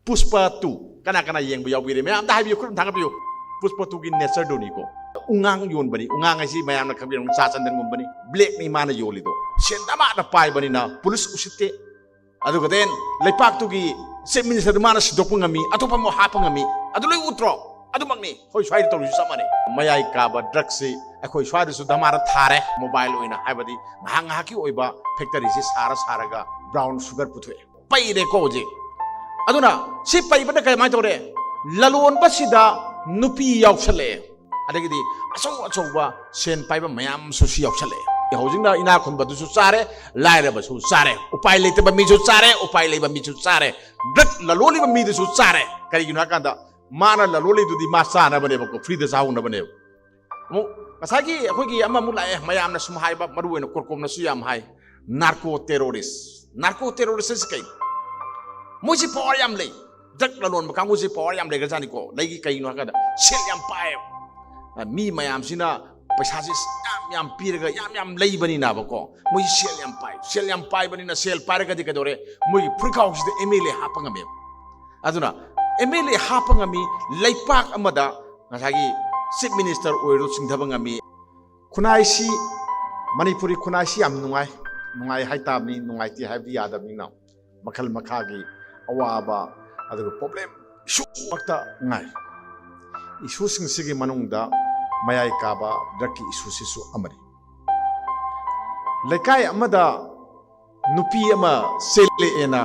पुष्पा 2 कना कना येंग यावी मैं आम हाइबियो खुद थांग पियो पुष्पा 2 की नेचर दोनिको उंगांग योन बनी उंगांग ऐसी मैं आमना खबीर चा चंदन गुम बनी ब्लैक नी माना योली दो सेंदा माना पाई बनी ना पुलिस उसिते अदुगा देन लेपाक 2 की चीफ मिनिस्टर माना सिदोक ngami अतोपा मो हाप ngami अदु लोई उत्रो अदुमकनी होय स्वाइ तौरु समाने मयाई काबा ड्रग से अखोय स्वाइ सु दमारा थारे मोबाइल ओइना हाइबदी महंगा की ओइबा फैक्टरी से सारा सारागा ब्राउन शुगर पुथोए पैरे को जे अदुना सि पैबना काय माय तोरे ललोन बसिदा नुपी यावसले अदगिदी असौ असौबा सेन पाइबा मयाम सुसि यावसले हौजिंगना इना खुनबदुसु चारे लाइरबसु चारे उपाय लेतबा मिजु चारे उपाय लेबा मिजु चारे ड्रग ललोलिबा मिदुसु चारे करिगिनो कांदा माना ललोली दुदी मा चानबने बको फ्री द चाउनबने मु मसागी अखोगी अमा मु लाए मयामना सुम हाइबा मरुवेन कोरकोमना सु याम हाइ नार्को टेररिस्ट कई मुझे पावर याम ले ड्रग ललोन कांगुजे पावर याम ले गजानी को लगी कइनो कादा सेल याम पाए मी मयाम सिना पैसा से याम पीरगा याम लेबनी ना बको मुझे सेल याम पाए बनी ना सेल पारगा दि कदोरे मुझे फुरखाउसिदे एमएलए हापंगमे अदुना एमएलए हापंगमी लेपाक अमदा ngасagi चीफ मिनिस्टर ओइरो सिंधबंगमी खुनाइसी मणिपुरी खुनाइसी याम नुंगाई हाइताबनी नुंगाइति हाइबि यादबनी ना मखल मखागी अवाबा अदुग प्रॉब्लम इशू मक्ता ngai इशू सिंगसिगी मनुंगदा मयाई काबा ड्रग इशू सिसु अमरी लेकाय अमदा नुपी अमा सेले एना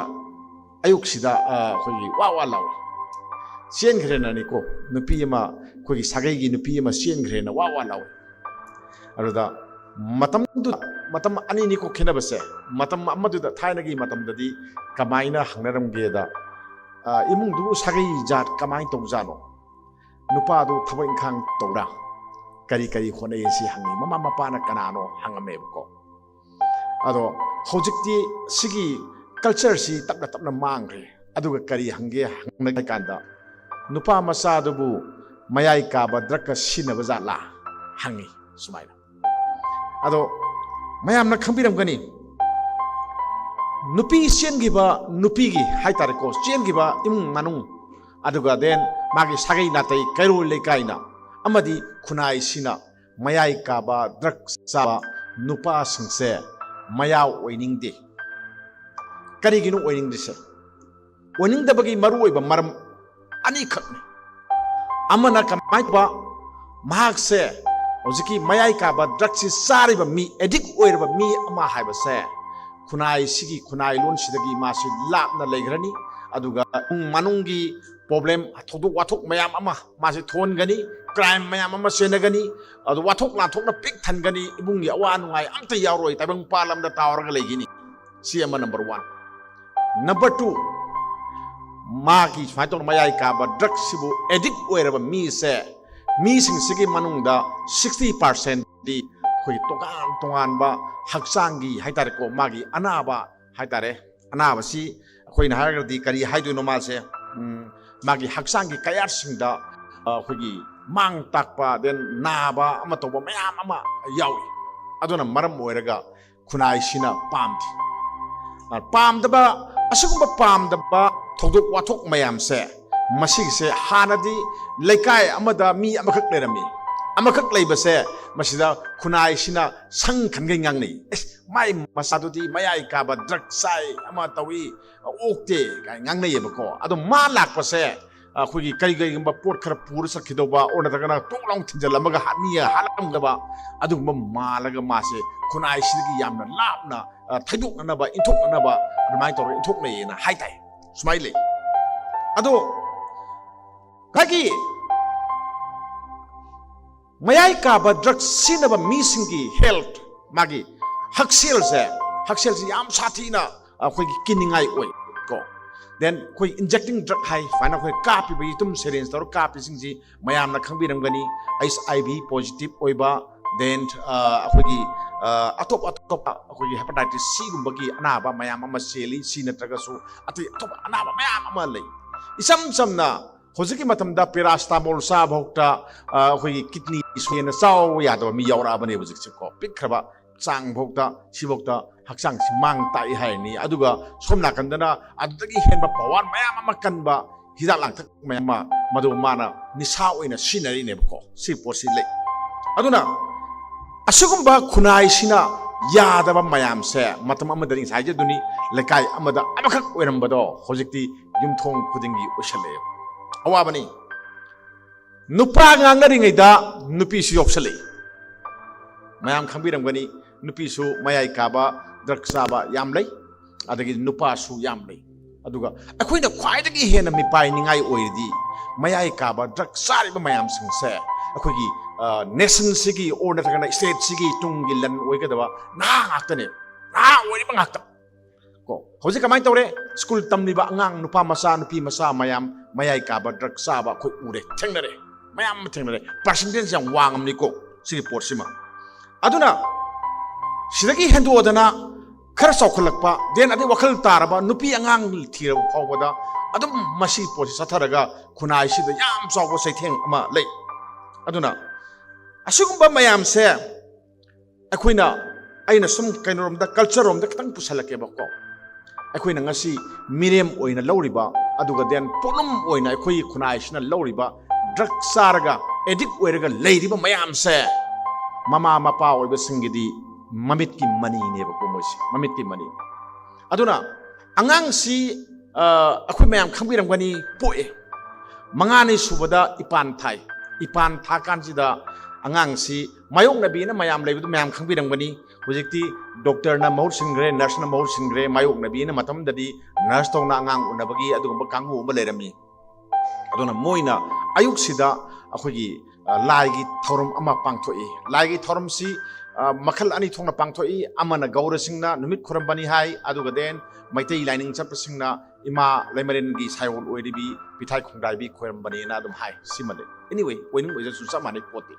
अयुक्सिदा खोगी वा लाव सेनग्रेनानी को नुपी अमा खोगी सागैगी नुपी अमा सेनग्रेना वा लाव अरुदा मतम अनि नि को खेनबसे मतम अमदुदा थाइनगी मतमददी कमाइना हंगनरमगेदा इमुंदु सागै जात कमाइ तौजानो नुपादु थबक इंखांग तौरा करी होनेसी हंगी ममा मपाना कनानो हंगमेबको अदो हौजिक्ति सिगी कल्चर सी तपना मांग्रे अदुगा करी हंगे हंगना कांदा नुपा मसादुबु मयाई काबा ड्रग सिनबा जाला हंगी सुमाइना अदो मयामना खंबिरमगनी नुपी सेनगिबा नुपीगी हाइतारेको सेनगिबा इमुंग मानुंग अदुगा देन मागी सागै नातै कैरो लेकाइना अमदी खुनाई सिना मयाई काबा ड्रग चाबा नुपा संसे मयाव ओइनिंगदे करिगिनो ओइनिंगदिसे ओइनिंगदबगी मरु ओइबा मरम अनि खकने अमना कमाइबा महाक्से होजिकी मयाई काबा ड्रग सि सारिबा मी एडिक्ट ओइरबा मी अमा हाइबसे खुनाई सिगी खुनाई लोन सिदगी मासि लापना लेग्रनी अदुगा मनुंगी प्रॉब्लम थोदोक वाथोक मयाम अमा मासि थोनगनी क्राइम मयाम अमा सेनगनी अदु वाथोक लाथोकना पिक थनगनी इबुंगी अवा नुंगाई अंत यावरोय ताबंग पालमदा तावरगा लेगिनी सी अमा नंबर 1 नंबर 2 मागी फाइटोन मयाई काबा ड्रग सिबु एडिक्ट ओइरबा मी से मी सिंगसिगी मनुंगदा 60% दी खोई तोगान बा हक्सांगी हाइतारेको मागी अनाबा हाइतारे अनाबसी खोइना हारगदी करी हाइदुनो मासे मागी हक्सांगी कयारसिंगदा खोगी मांग ताकपा देन नाबा अमा तोबा मयाम अमा यावी अदुना मरम ओइरगा खुनाइसिना पामथि पामदबा असुगुंबा पामदबा थोदोक वाथोक मयाम से मसिगसे हानदी लेकाय अमदा मी अमखक लेरमी अमखक लेबसे मसिदा खुनाइसिना संग खनगै ngangnei माइ मसादुदी मयाई काबा ड्रग साइ अमा तवी ओक्ते गाय ngangnei बको अदो मा लाकपसे अखोगी करिगैगुंबा पोट खर पुर सखिदोबा ओनदगना टोलाउ थिंजलमगा हानिया हालमगबा अदुगुंबा मालगा मासे खुनाइसिदगी यामना लापना थैदोकनबा इंथोकनबा अदमाइ तोर इंथोकनैना हाइताइ स्माइले अदो गागी मयाई काबा ड्रग सिनबा मीसिंगी हेल्थ मागी हक्सेल से याम साथीना अखोगी किनिंगाई ओइ को देन कोई इंजेक्टिंग ड्रग हाई फाइना कोई कापी बई तुम सिरिंज तौर कापी सिंजी मयामना खंबिरमगनी HIV पॉजिटिव ओइबा देन अखोगी अतोप अखोगी हेपेटाइटिस C गुंबगी अनाबा मयाम अमा सेली C नत्रगसु अति अतोप अनाबा मयाम अमा लई इसम समना होजिकी मतमदा पेरास्टामोल सा भोक्ता अखोगी किडनी सोयना चाव यादबा मी यावराबने होजिक को पिखरबा चांग भोक्ता सिभोक्ता हक्चांग मांग ताई हायनी अदुगा सोम नाकंदना अदुदगी हेनबा पावर मयाम अमा कनबा हिदा लांथक मयाम मदु माना निसा ओइना सिनरिनेबको सि पोसि ले अदुना असुगुम्बा खुनाइसिना यादबा मयाम से मतम अमदरी साइजे दुनी लेकाय अमदा अबखक ओइरमबदो होजिक्ति युमथोंग खुदिंगी ओसले अवाबनी नुपा ngangaringida nupisu yopsale mayam khangbiramgani nupisu mayai kaba drug saba yam lei adagi nupa su yam lei aduga akhoina khwaidagi hena mipai ningai oirdi mayai kaba drug sariba mayam singse akhogi nation sigi or na state sigi tungi lan oigadaba na ngaktane na oiriba ngakta ko hoji kamai tawre school tamliba angang nupa masa nupi masa mayam mayai kaba drug saba khoi ure thengnare mayam thengnare percentage yang wangam ko si report sima aduna sidagi hendo odana khara saukhulakpa den adi wakhal taraba nupi angang thira phawada adum masi posi satharaga khunai sida yam chawbo saitheng ama lei aduna asugumba mayam se akhoina aina sum kainoromda culture romda kitang pusalake bako akhoina ngasi mirem oina lawriba aduga den ponum oina akhoi khunai sina lawriba drug saraga addict oiraga leiriba mayam se mama mapa oiba singidi mamit ki mani ne ba ko mosi mamit ki mani aduna angang si akhoi mayam khangbiram gani poe mangani subada ipan tha kan sida angang si mayong nabi na mayam leibu mayam khangbiram gani hojikti doctor na mahut singre nurse na mahut singre mayong nabi na matam dadi nurse tong na angang unabagi adugumba kanghu ba lerami aduna moina ayuk sida akhogi laigi thorum ama pangthoi laigi thorum si makhal ani thongna pangthoi amana gaura singna numit khurambani hai aduga den maitei lining chap singna ima laimarin gi sayol oidibi pithai khongdai bi khorambani na dum hai simale anyway oining oija su samane poti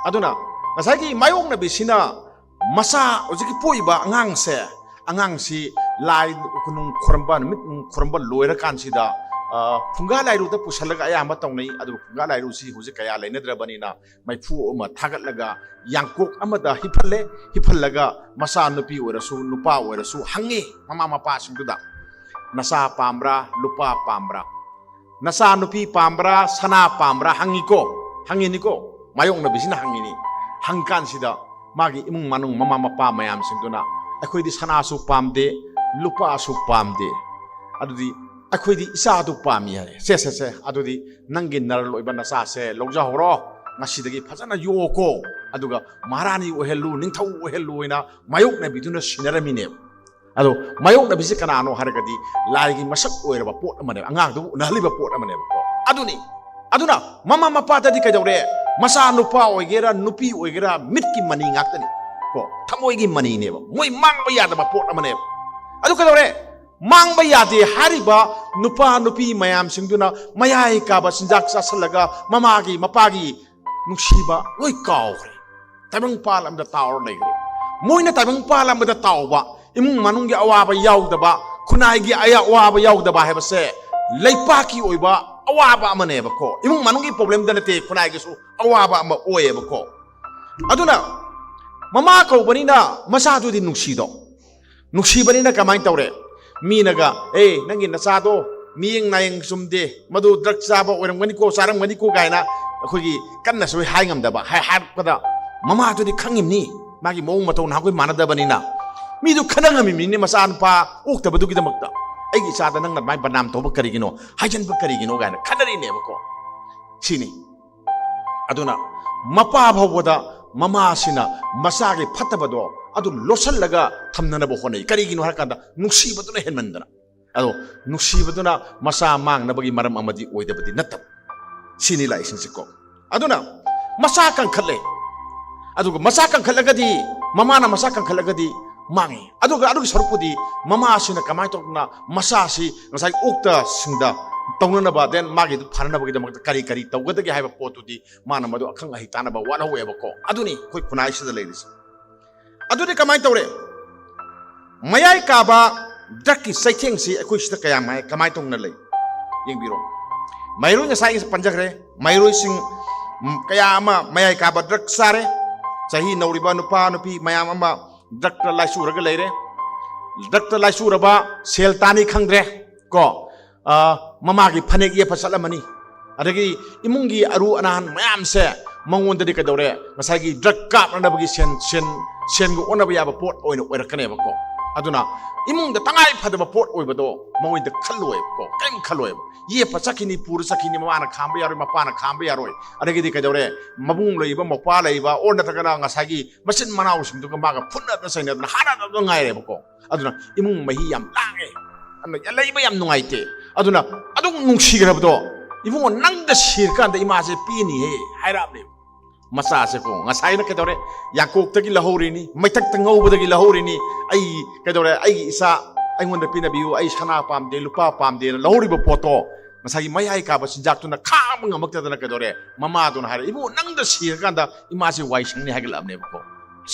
aduna ngasai gi mayong na bisina masa ojiki poiba angang si lai kunung khoramba numit khoramba loira kan sida funga lairu da pusalaga ayamba tawnai adu funga lairu si huji kaya lainadrabanina maifu ama thagatlaga yangkok amada hifallaga masa nupi orasu nupa orasu hangi mama mapa singduda nasa pambra lupa pambra nasa nupi pambra sana pambra hangi niko mayong na bisina hangini hangkan sida magi imung manung mama mapa mayam singduna akhoi di sana su pamde lupa su pamde adudi akhoi isa du pami hai se adudi nangi nar loiba nasa se logja horo ngasidagi phajana yoko aduga maharani ohelu ningthau ohelu ina mayok na biduna sinaramine ado mayok na bisi kanano haragadi laigi masak oiraba pot amane angang du nahliba pot amane ko aduna mama mapa tadi kadore masa nupa oigera nupi oigera mitki mani ngaktani ko thamoigi mani ne moi mangba yadaba pot amane adu kadore mangba yade hariba nupa nupi mayam singduna mayai kaba sinjak sasalaga mamagi mapagi nungsiba loi kawre tabang palam da tawr legre moina tabang palam da tawba imung manunggi awaba yawdaba khunai aya awaba yawdaba hebase leipaki oiba awaba amane bako imung manunggi problem da nate khunai gi su awaba ama oye bako aduna mama ko banina masadu di nungsibanina kamai tawre minaga nangi nasado miyeng nayeng sumde madu drug saba oiramgani ko saramgani ko gaina akhoi kanna soi hai ngamdaba hai pada mama to di khangimni magi mong mato na koi manadabanina mi du khanangami ni masan pa uktaba du gidamakta aigi sada nang na mai banam to ba karigino hajan ba karigino gaina khanari ne bako sini aduna mapa bhawada mama sina masage phatabado adu losallaga thamnanabo honai karigino harkanda nuksibaduna henmandana ado nuksibaduna masa mangnabagi maram amadi oidabadi natam sini la isinsikko aduna masa kan khalle aduga masa kan khallagadi mama na masa kan khallagadi mangi aduga sarupudi mama sina kamai tokna masa si ngasai ukta singda tawnana ba den magi pharana bagi damak kari tawgadagi haiba potudi mana madu akhang ahi tana ba wala hoye bako aduni khoi khunai sida ladies aduni kamai tawre mayai kaba daki saitheng si akhoi sida kaya mai kamai tongna lei yengbiro mairoi ngasai panjagre mairoi sing kaya ama mayai kaba drak sare sahi nauriba nupa nupi mayam ama drak laisu raga leire ड्रग्ꯇ लाइचुरबा सेल तानी खंग्रे को ममागी फनेक ये फसलमनी अदगी इमुंगी अरु अनाहन मयाम से मंगोंददी कदौरे मसागी ड्रग कापनबगी सेन गो ओनब याबा पोट ओइनो ओइरकनेबको अदुना इमुंग द तंगाई फदब पोट ओइबदो मौइद खल्लोयबको कैम खल्लोयब ये पचकिनी पुर सकिनी ममाना खांबे यारोय मपाना खांबे यारोय अदगी कदौरे मबुंग लइबा मपा लइबा ओर नतकना ngसागी मसिन मनाउ सिंदुग मागा फुन्ना सैना हाना द ngaइरेबको अदुना इमुंग मही याम लागे अन लइबा याम नुंगाइते अदुना अदुं नुंसिग्रबदो इबुंग नंग सिरकांद इमासे पीनी हे हाइराबने मसासे को ngसाइना कदौरे याकोक्तगी लहौरिनी मैथक तंगौबदगी लहौरिनी आई कदौरे आई इसा अइंगोंद पिनबियु आई सना पामदे लुपा पामदे लहौरिबो पोतो ngसागी मयाई काबा सिंजाक्तुना खाम ngमक्तदना कदौरे ममादुना हारे इबु नंग सिरकांद इमासे वाइसंगनी हागलाबनेबको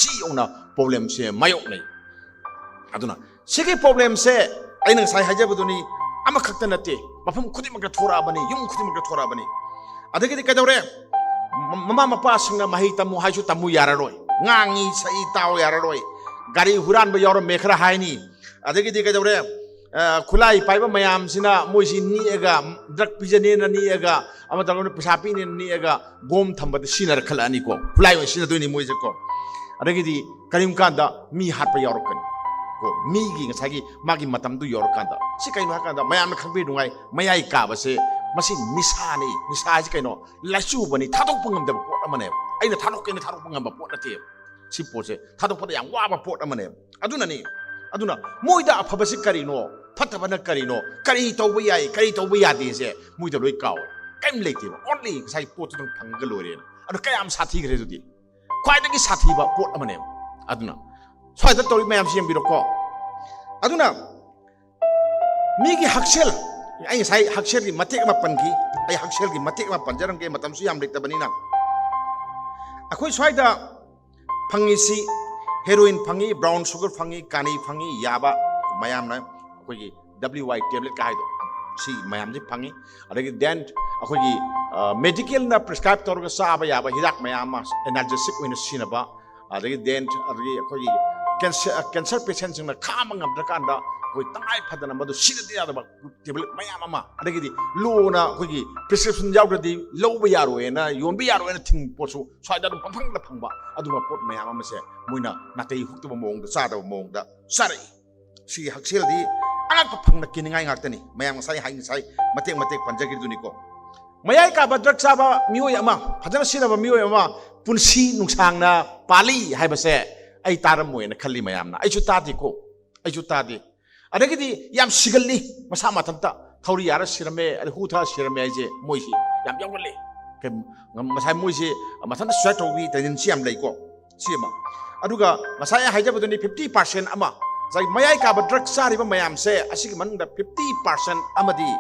सी ओना प्रॉब्लम से मायोकनै अदुना सिगे प्रॉब्लम से अइना ngसाइ हाइजबदुनी अमा खक्ता नते मफम खुदिमक थोराबनी युम खुदिमक थोराबनी अदगी कदौरे ममा मपा सिंगना मही तमु हाइसु तमु याररोय ngangi sai taw याररोय गाड़ी हुरान बे यारो मेखरा हाइनी अदगी कदौरे खुलाई पाइबा मयाम सिना मोइसि नीएगा ड्रग पिजने न नीएगा अमा तगन पैसा पिने नीएगा गोम थंबद सिनर खलानी को खुलाई सिना दोनी मोइजे को अदगी करिम कांदा मी हात पे यारोकन को मीगी ngसागी मागी मतम दु यारोकांदा सि कइनो हाकांदा मयाम खंबे दुंगाई मयाई काबसे मसी निसानी निसाजी कइनो लाचु बनी थादोक पंगमदब पोट अमने अइना थादोक पंगम पोट नते सि पोसे थादोक पद याम वाबा पोट अमने अदुना मोइदा अफबसि करिनो फतबना करिनो करि तौबा याई करि तौबा यादे से मोइदा लोइ काव कैम लेते ओनली साइ पोट दं फंग लोरे अदु कयाम साथी गरे जुदी ख्वाइदगी साथीबा पोट अमने अदुना स्वाइदा तौरि मयाम सिम बिरोको अदुना मीगी हक्सेल आई साइ हक्सेल की मतेक मा पनगी आई हक्सेल की मतेक मा पंजरम के मतम सु याम लेतबनिना अखोइ स्वाइदा फंगिसी हेरोइन फंगी ब्राउन शुगर फंगी कानी फंगी याबा मयाम ना अखोइ WY टेबलेट का हाइदो सी मयाम जी फंगी अदगी देन अखोइ मेडिकल ना प्रिस्क्राइब तौरगा साबा याबा हिदाक मयाम एनाल्जेसिक ओइना सिनबा अदगी देन अदगी अखोइ कैंसर पेशेंट सिंगना खाम ngam कोई तंगाई फदना मदु सिदे यादबा टेबलेट मयाम अमा अदगी लोना अखोइ प्रिस्क्रिप्शन यावदि लौबा यारोयना योंबा यारोयना थिंग पोसु स्वाइदा दum पंफंगदा फंगबा अदुमा पोट मयाम अमसे मोइना नातै हुक्तबा मोंगदा चादबा मोंगदा सारै सी हक्सेलदि अनक फंगना किनिंगाई ngakतनी मयाम साइ हाइ साइ मतेक मतेक पंजगिरदुनिको मयाई का ड्रग चाबा मियोय अमा फजना सिनबा मियोय अमा पुनसी नुंसांगना पाली हाइबसे आई तारम मोयना खल्ली मयामना आइसु तादिको आइसु तादि अदगी याम सिगल्ली मसा माथमता थौरी यार सिरमे अदि हुथा सिरमे आइजे मोइसी याम यावले के मसाइ मोइसे मथन स्वेट होबी तजिन सियाम लैको सिमा अदुगा मसाइ हाइजबदुनी 50% अमा जाय मयाई का ड्रग सारिबा मयाम से असिग मनदा 50% अमदी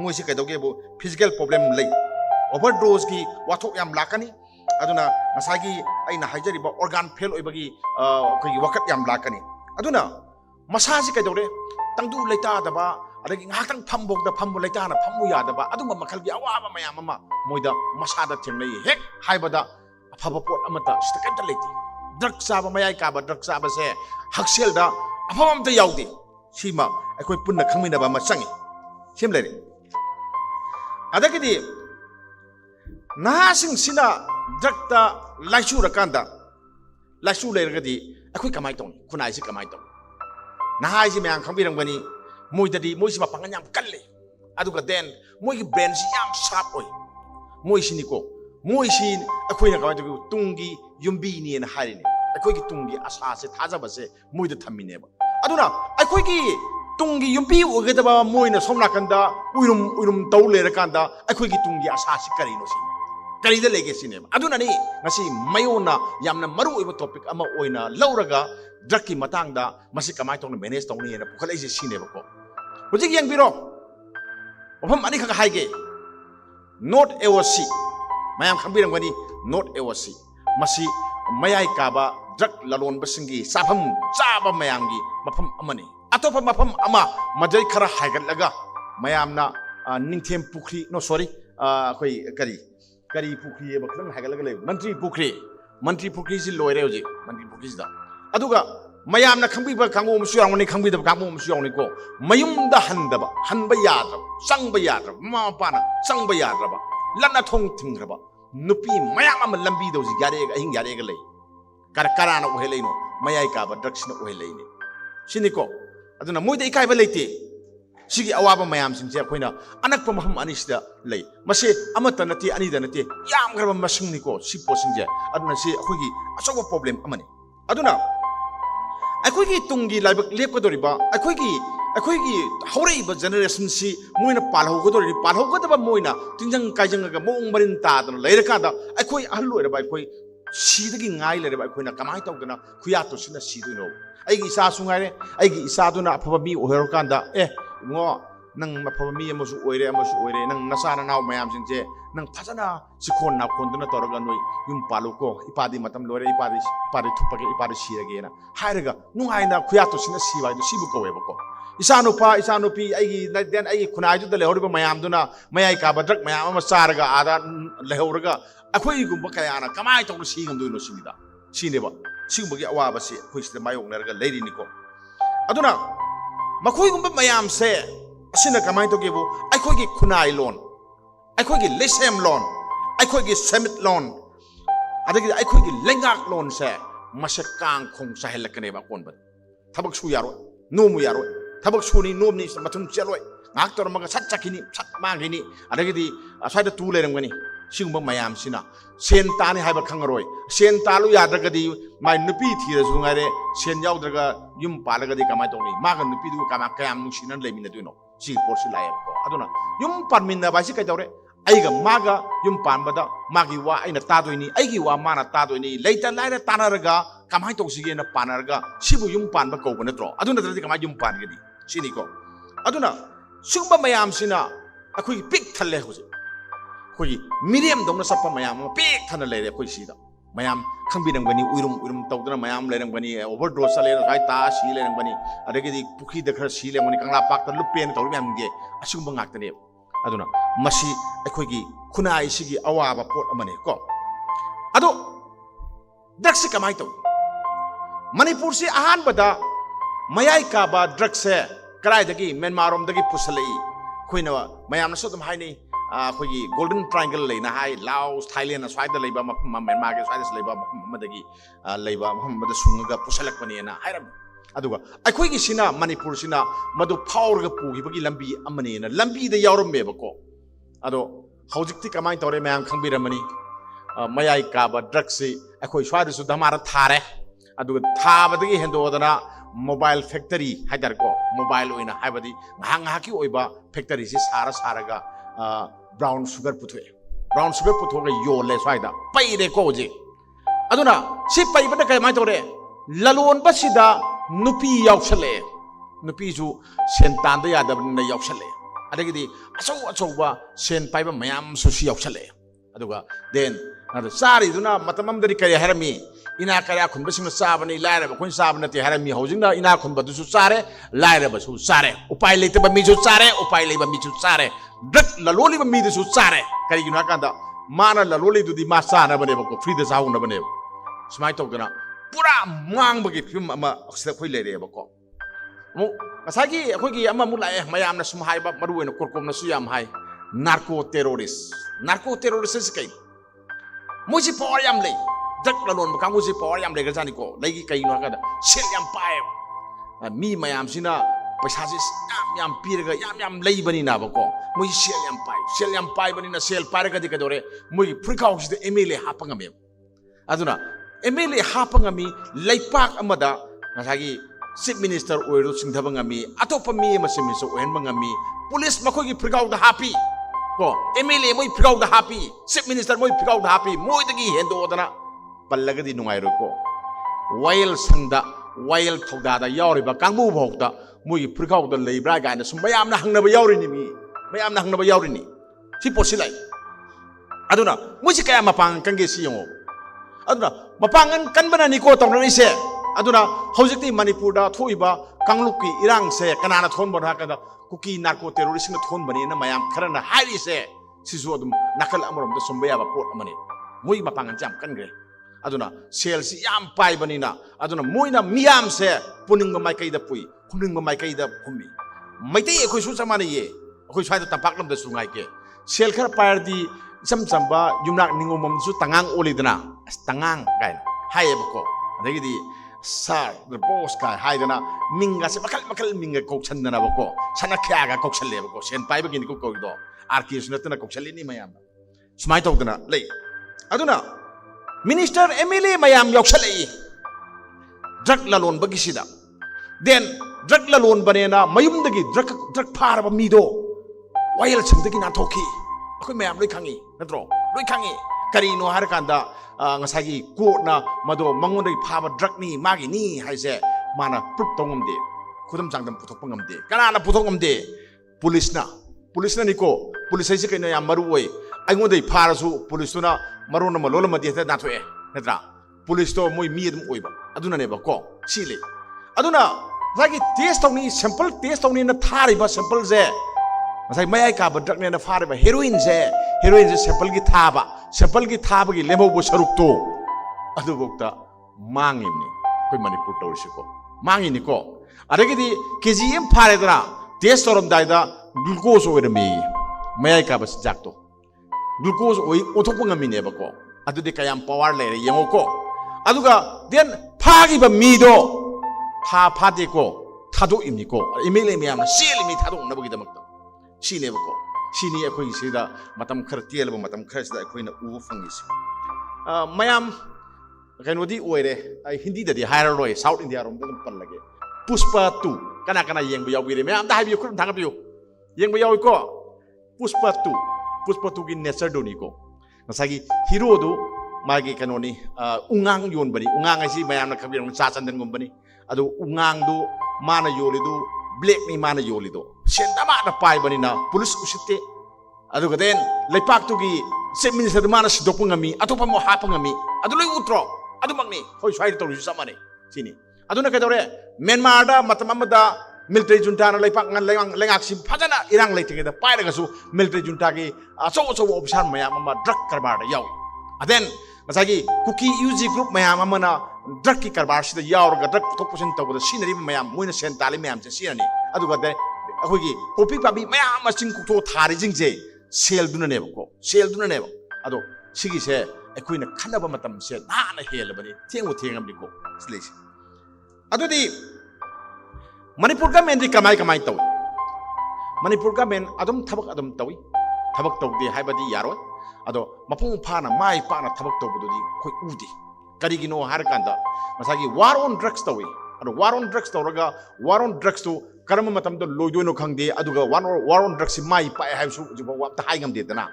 मोइसे कैदोगेबो फिजिकल प्रॉब्लम लै ओवरडोज की वाथोक याम लाकनी अदुना मसागी आइना हाइजरिबा ऑर्गन फेल ओइबगी कोई वकत याम लाकनी अदुना मसाजी कैदोरे तंगदु लेतादबा अदगी ngakang फमबोगदा फमबो लेताना फमु यादबा अदुमा मखलगी अवाबा मयाम अमा मोइदा मसादा थेंगनै हेक हाइबदा अफबा पोट अमता सिता कैमता लेति ड्रग चाबा मयाई काबा ड्रग चाबा से हक्सेलदा अफबा अमता याउदे सीमा अखोइ पुन्ना खंगमिनबा मा चंगी सेम लेरे अदगी नासिंग सिना ड्रगता लाइचु रकांदा लाइचु लेरगदी अखोइ कमाइ तौनी खुनाइसि कमाइ तौ नाहाइसि मयाम खंबिरंगनी मोइददी मोइसि मपंगन याम कल्ले अदुगा देन मोइगी ब्रेन सि याम शार्प ओइ मोइसिनिको मोइसि अखोइना कमाइ तौ तुंगी युम्बीनी न हारिनि अखोइगी तुंगी आशा से थाजबसे मोइदा थम्मिनेबा अदुना अखोइगी तुंगी युम्बी ओगदबा मोइना सोमनाकंदा उइरुम तौ लेरकांदा अखोइगी तुंगी आशा सि करिनो सि करीदा लेगे cinema अदुनानी ngasi mayona yamna maru oiba topic ama oina lauraga drug ki matangda masi kamai tong manage tong ni na pukhalai je sineba ko hojik yang biro ofam ani kha haige not AOC mayam khambirang gani not AOC masi mayai kaba drug lalon basingi safam chaba mayamgi mafam amani atopa mafam ama majai khara haigatlaga mayamna ningthem pukri no sorry koi kari pukri baklang hagalaga le मंत्री पुखरी से लोयरे होजे मंत्री पुखरी दा अदुगा mayamna khangbiba kangbo amsu yawni khangbidaba kangbo amsu yawni ko mayumda hanba yadra sangba yadra mama pana sangba yadra ba lana thong thingraba nupi mayam am lambi do yare ahing yare ga lei karana uhelei no mayai ka ba drugs na uhelei ni sini ko aduna moida ikai ba leite sigi awaba mayam singse akoina anakpa maham anisida lei mase amata nati ani da nati yam garba masing ni ko si posingje aduna si akogi asoba problem amani aduna akogi tungi laibak lepkodoriba akogi hauraiba generation si moina palhogdaba moina tinjang kaijang ga mong marin ta dana leiraka da akoi ahloiraba akoi sidagi ngai leiraba akoina kamai tawdana kuyato sina siduno aigi isa sungaire aigi isa duna afaba mi ohero kanda ngo nang mafaba mi amasu oire nang nasana naw mayam singje nang phajana sikon na konduna toraga noi yum paluko ipadi matam lore ipadi thupage ipadi sirage na hairaga nungaina kuyato sina siwa do sibu koweba ko isanupi aigi den aigi khunai du le horiba mayam duna mayai ka badrak mayam ama saraga ada lehorga akhoi gumba kayana kamai tawno sigam do no sinida sineba sigumgi awaba se khoi sida mayong nerga leiri niko aduna makhoi gumba mayam se asina kamai to gebu akhoi gi khunai lon akhoi gi lesem lon akhoi gi semit lon adagi akhoi gi lengak lon se masakang khong sahelakane ba konba thabak su yaro nomu yaro tabak suni nomni matum cheloi ngak tor maga sat chakini sat mangini adagidi asada tu lerangani singba mayam sina sen tani haiba khangaroi sen talu yadragadi mai nupi thira sungare sen yaudраga yum palagadi kamai toni maga nupi du kama kayam nusinan lemina duino si porsi laye ko aduna yum parminna basi kai tore aiga maga yum panbada magi wa aina tadoini aigi wa mana tadoini leita laira tanaraga kamai toksigena na panarga sibu yum panba ko banatro aduna tradi kamai yum pangedi sini ko aduna sumba mayam sina akoi pik thalle hoje koi medium dongna sappa mayam pik thana lere koi sida mayam khangbinam gani uirum tawdana mayam lerang gani overdose sale rai ta si lerang gani adagi pukhi da khar si lerang gani kangla pak ta lupen tawri mayam ge asumba ngaktane aduna masi akoi gi khunai sigi awaba pot amane ko ado drugs kamai taw manipur si ahan bada mayai ka ba drugs se karai dagi Myanmar rom dagi pusalai khoina mayam na sodam haini khogi golden triangle leina hai Laos Thailand na swaida leiba Myanmar ge swaida leiba madagi leiba Muhammad sunga pusalak pani na hairam aduga akhoi gi sina Manipur sina madu power ga pugi bagi lambi amani na lambi da yawram me bako ado hojikti kamai tore mayam khangbiramani mayai ka ba drugs se akhoi swaida su damara thare aduga thabadagi hendodana mobile factory haidar ko mobile oina haibadi ngahaki oiba factory si saraga brown sugar puthoga yole swaida paire ko je aduna si paibada kai mai tore lalon basida nupi yauksale nupi ju sentan da yadabna yauksale adagidi aso ba sen paiba mayam su si yauksale aduga then adu sari duna matamam dari kare harami ina kaya khunba sing sabani laira ba khun sabna te harami hojingna ina khunba du su sare laira ba su sare upai leite ba mi su sare upai lei ba mi su sare drak la loli ba mi du su sare kari gina kanda mana la loli du di ma sana bane ba ko free da saung na bane smai to gana pura mang ba gi film ama sida khoi leire ba ko mu asagi khoi gi ama mu lae mayam na sum hai ba maru ena korkom na su yam hai narco terrorist kai muji por yam lei dak la lon bakang muji por yam lei ga jani ko lei kai no ka da sel yam pae mi mayam sina paisa ji yam pirga yam lei bani na ba ko muji sel yam pae bani na sel pare ka dikadore muji frikau ji emele hapanga me aduna emele hapanga mi leipak amada ngasagi chief minister oiro singdhabanga mi atopa mi ma semiso ohenbanga mi police makoi gi frikau da happy ko emele moi frikau da happy chief minister moi frikau da happy moi dagi hendo dana pallagadi nungairo ko wail sangda wail thogda da yauriba kangbu bhokta moi frikau da leibra gaina sum mayamna hangnaba yaurini mi mayamna hangnaba yaurini si posilai aduna moi si kaya mapang kangge si yongo aduna mapangan kanbana ni ko tawna ise aduna hojikti Manipur da thoiba kangluki irang se kanana thonbo hakada kuki narco terrorist na thonbani na mayam kharana hairi se sisu adum nakal amorom da sombaya ba pot amane moi mapangan jam kangre aduna sales yam pai banina aduna moina miam se puning ma mai kai da pui huning ma mai kai da humi mai te khoi su samana ye khoi swai da tapak lam da su ngai ke sel khar par di sam samba yumnak ningomam su tangang olidana tangang kai hai bako adagi di sar the boss kai hai dana minga se makal minga kok chandana bako sana kya ga kok challe bako sen pai ba gini ko do arkis natna kok challe ni mayam smai tok dana lei aduna minister MLA mayam yok challe drug lalon bagi sida then drug lalon banena mayum dagi drug phar ba mi do wayal chang dagi na thoki akhoi mayam loi khangi natro loi khangi kari no har kanda ngasagi ko na mado mangon dai phaba drug ni magi ni haise mana proof tongomde khudam changdam puthok pangamde kana na puthok ngamde police na niko police ai se kaino yam maru oi aingon dai pharasu police to na maru na malol ma de ta na thoe natra police to moi mi dum oi ba aduna ne ba ko sile aduna sagi test tongni sample test tongni na thari ba sample je masai mayai ka ba drug ne na phari ba heroin je sample gi thaba gi lemo bo saruk to adu bokta mangi ni koi manipur to siko mangi ni ko adagi di kgm phare dra test torom dai da glucose oi me mayai ka ba jak to glucose oi othok ngami ne ba ko adu de kayam power le re yengo ko aduga then phagi ba mi do phade ko thado imni ko email me am sel mi thado na bagi damak si le ko sini akhoi sida matam khar tiel ba matam khar sida akhoi na u fangi si mayam kanodi oire ai hindi da di higher roy south india rom da pal lage puspa 2 kana yeng ba yawi re mayam da habi ko thang biu yeng ba yawi ko puspa 2 gi nature do ni ko ngasagi hero do magi kanoni ungang yon bani ungang ai si mayam na khabir cha chandan gom bani adu ungang do mana yoli do black ni mana yoli do sentama na pai bani na police usite adu gaden lepak tu gi se minister mana sidok ngami atopa mo hapa ngami adu loi utro adu magni hoi swai to ru samane sini adu na kadore Myanmar da matamamada military junta na lepak ngan lengak sim phajana irang leitinge da pai daga su military junta gi aso officer mayam ma drug karbar da yaw aden masagi kuki UG group mayam amana drug ki karbar sida yaw ga drug to pusin to da sinari mayam moina sentali mayam se sinani adu ga de akhoi kopi pabi mayam ma sing ku to thari jing je sel duna ne ko sel duna ne ado sigi se akhoi na khana ba matam se na na hel bani theng thengam ni ko slis ado di manipur ga men di kamai taw manipur ga men adum thabak adum tawi thabak tawdi haibadi yaro ado mapung phana mai pa na thabak tawbu di khoi udi kari gino har kanda masagi war on drugs tawi ado war on drugs tawraga war on drugs to karama matam do loido no khangde aduga war on drugs mai pa haisu jiba wa ta haigam de dana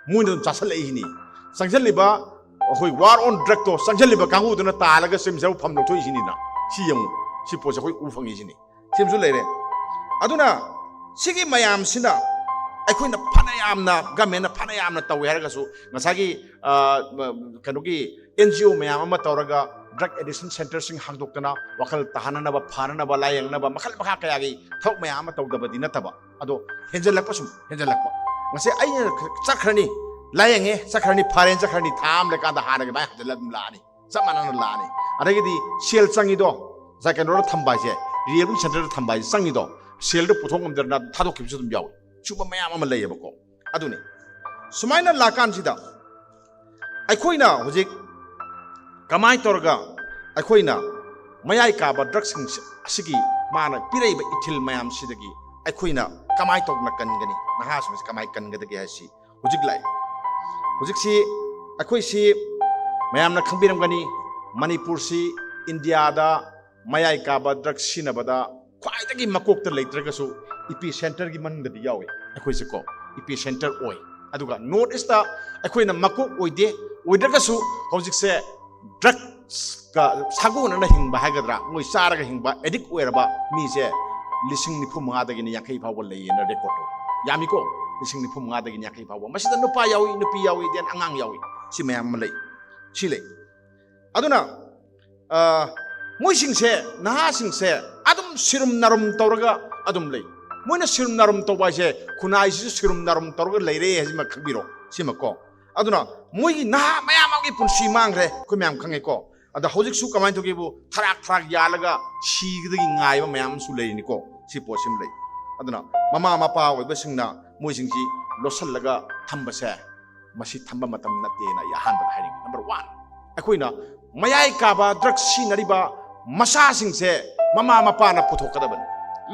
muin dum chasal ei ni sangjal liba hoi war on drug to sangjal liba kangu duna talaga simjau pham lo thoi sini na si yang si posa hoi u fangi sini simsu lere aduna sigi mayam sina akhoi phana yamna gamen na phana yamna tawi haraga su ngasagi kanogi NGO mayam ama tawraga drug addiction center sing hangdoktana wakal tahanana ba pharana ba layang na ba makal makha kaya gi thok mayam ama tawdaba di nataba ado henjalakpa ngase ai chakhrani layang chakhrani pharen chakhrani tham le ka da hanaga ba hajalam lani samana lani adagi di sel changi do zakanro thamba je real center thamba changi do sel do puthong amderna thadok kibsu dum yaw chuba mayam ama layeba ko aduni sumaina lakan sida aikoina hojik kamai torga aikoina mayai ka ba drugs asigi mana piraiba ithil mayam sidagi aikoina kamai tokna kangani nahas mis kamai kangadagi hasi hojik lai hojik si akoi si mayam na khangbiram gani manipur si india da mayai ka ba drugs sinabada khwaidagi makok ta leitraga su epicenter gi mangdadi yawi akoi se ko epicenter oi aduga north east ta aikoina makok oide oidraga su hojik se drugs ka sagu na hingba hagadra ngoi saraga hingba edik oiraba mi se lising ni phu manga dagi ni yakai phaw lei na record yami ko lising ni phu manga dagi ni yakai phaw masida nupa yawi nupi yawi den angang yawi si mayam lei si lei aduna moi sing se naha sing se adum sirum narum tawraga adum lei moina sirum narum tawba se khunai si sirum narum tawraga leire hajima khabiro sima ko aduna moi naha mayam ꯃꯥꯒꯤ ꯄꯨꯟꯁꯤ ꯃꯥꯡꯈ꯭ꯔꯦ ꯑꯩꯈꯣꯏ ꯃꯌꯥꯝ ꯈꯪꯉꯦꯀꯣ ꯑꯗ ꯍꯧꯖꯤꯛꯁꯨ ꯀꯃꯥꯏꯅ ꯇꯧꯒꯦꯕꯨ ꯊꯔꯥꯛ ꯌꯥꯜꯂꯒ ꯁꯤꯒꯗꯒꯤ ꯉꯥꯏꯕ ꯃꯌꯥꯝ ꯑꯃꯁꯨ ꯂꯩꯔꯤꯅꯤꯀꯣ ꯁꯤ ꯄꯣꯠꯁꯤꯃ ꯂꯩ ꯑꯗꯨꯅ ꯃꯃꯥ ꯃꯄꯥ ꯑꯣꯏꯕꯁꯤꯡꯅ ꯃꯣꯏꯁꯤꯡꯁꯤ ꯂꯣꯠꯁꯤꯜꯂꯒ ꯊꯝꯕꯁꯦ ꯃꯁꯤ ꯊꯝꯕ ꯃꯇꯝ ꯅꯠꯇꯦꯅ ꯑꯩ ꯑꯍꯥꯟꯕꯗ ꯍꯥꯏꯅꯤꯡꯉꯤ ꯅꯝꯕꯔ 1 ꯑꯩꯈꯣꯏꯅ ꯃꯌꯥꯏ ꯀꯥꯕ ꯗ꯭ꯔꯒ ꯁꯤꯖꯤꯟꯅꯔꯤꯕ ꯃꯆꯥꯁꯤꯡꯁꯦ ꯃꯃꯥ ꯃꯄꯥꯅ ꯄꯨꯊꯣꯛꯀꯗꯕꯅꯤ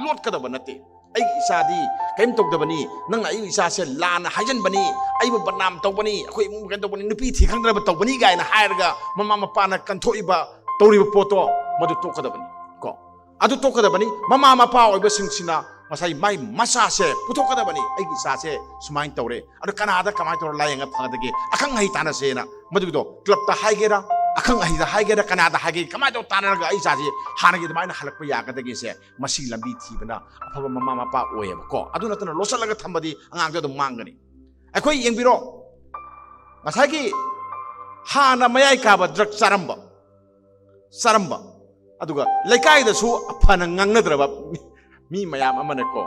ꯂꯣꯠꯀꯗꯕ ꯅꯠꯇꯦ ꯑꯩꯒꯤ ꯏꯆꯥꯗꯤ ꯀꯩꯝ ꯇꯧꯗꯕꯅꯤ ꯅꯪꯅ ꯑꯩꯒꯤ ꯏꯆꯥꯁꯦ ꯂꯥꯟꯅ ꯍꯥꯏꯖꯟꯕꯅꯤ ꯑꯩꯕꯨ ꯕꯗꯅꯥꯝ ꯇꯧꯕꯅꯤ ꯑꯩꯈꯣꯏ ꯏꯃꯨꯡ ꯀꯩꯅꯣ ꯇꯧꯕꯅꯤ ꯅꯨꯄꯤ ꯊꯤ ꯈꯪꯗꯅꯕ ꯇꯧꯕꯅꯤ ꯀꯥꯏꯅ ꯍꯥꯏꯔꯒ ꯃꯃꯥ ꯃꯄꯥꯅ ꯀꯟꯊꯣꯛꯏꯕ ꯇꯧꯔꯤꯕ ꯄꯣꯠꯇꯣ ꯃꯗꯨ ꯇꯣꯛꯀꯗꯕꯅꯤ ꯀꯣ ꯑꯗꯨ ꯇꯣꯛꯀꯗꯕꯅꯤ ꯃꯃꯥ ꯃꯄꯥ ꯑꯣꯏꯕꯁꯤꯡꯁꯤꯅ ꯉꯁꯥꯏ ꯃꯥꯏ ꯃꯆꯥꯁꯦ ꯄꯨꯊꯣꯛꯀꯗꯕꯅꯤ ꯑꯩꯒꯤ ꯏꯆꯥꯁꯦ ꯁꯨꯃꯥꯏꯅ ꯇꯧꯔꯦ ꯑꯗꯨ ꯀꯅꯥꯗ ꯀꯃꯥꯏꯅ ꯇꯧꯔ ꯂꯥꯌꯦꯡꯉ ꯐꯒꯗꯒꯦ ꯑꯈꯪ ꯑꯍꯩ ꯇꯥꯟꯅꯁꯦꯅ ꯃꯗꯨꯒꯤꯗꯣ ꯀ꯭ꯂꯕꯇ ꯍꯥꯏꯒꯦꯔꯥ ꯑꯈꯪ ꯑꯍꯩꯗ ꯍꯥꯏꯒꯦꯔꯥ ꯀꯅꯥꯗ ꯍꯥꯏꯒꯦ ꯀꯃꯥꯏꯅ ꯇꯧ ꯇꯥꯟꯅꯔꯒ ꯑꯩ ꯏꯆꯥꯁꯦ ꯍꯥꯟꯅꯒꯤ ꯑꯗꯨꯃꯥꯏꯅ ꯍꯜꯂꯛꯄ ꯌꯥꯒꯗꯒꯦꯁꯦ ꯃꯁꯤ ꯂꯝꯕꯤ ꯊꯤꯕꯅ ꯑꯐꯕ ꯃꯃꯥ ꯃꯄꯥ ꯑꯣꯏꯌꯦꯕꯀꯣ ꯑꯗꯨ ꯅꯠꯇꯅ ꯂꯣꯠꯁꯤꯜꯂꯒ ꯊꯝꯕꯗꯤ ꯑꯉꯥꯡꯗꯣ ꯑꯗꯨꯝ ꯃꯥꯡꯒꯅꯤ ꯑꯩꯈꯣꯏ ꯌꯦꯡꯕꯤꯔꯣ ꯉꯁꯥꯏꯒꯤ ꯍꯥꯟꯅ ꯃꯌꯥꯏ ꯀꯥꯕ ꯗ꯭ꯔꯒ ꯆꯥꯔꯝꯕ ꯑꯗꯨꯒ ꯂꯩꯀꯥꯏꯗꯁꯨ ꯐꯅ ꯉꯥꯡꯅꯗ꯭ꯔꯕ ꯃꯤ ꯃꯌꯥꯝ ꯑꯃꯅꯀꯣ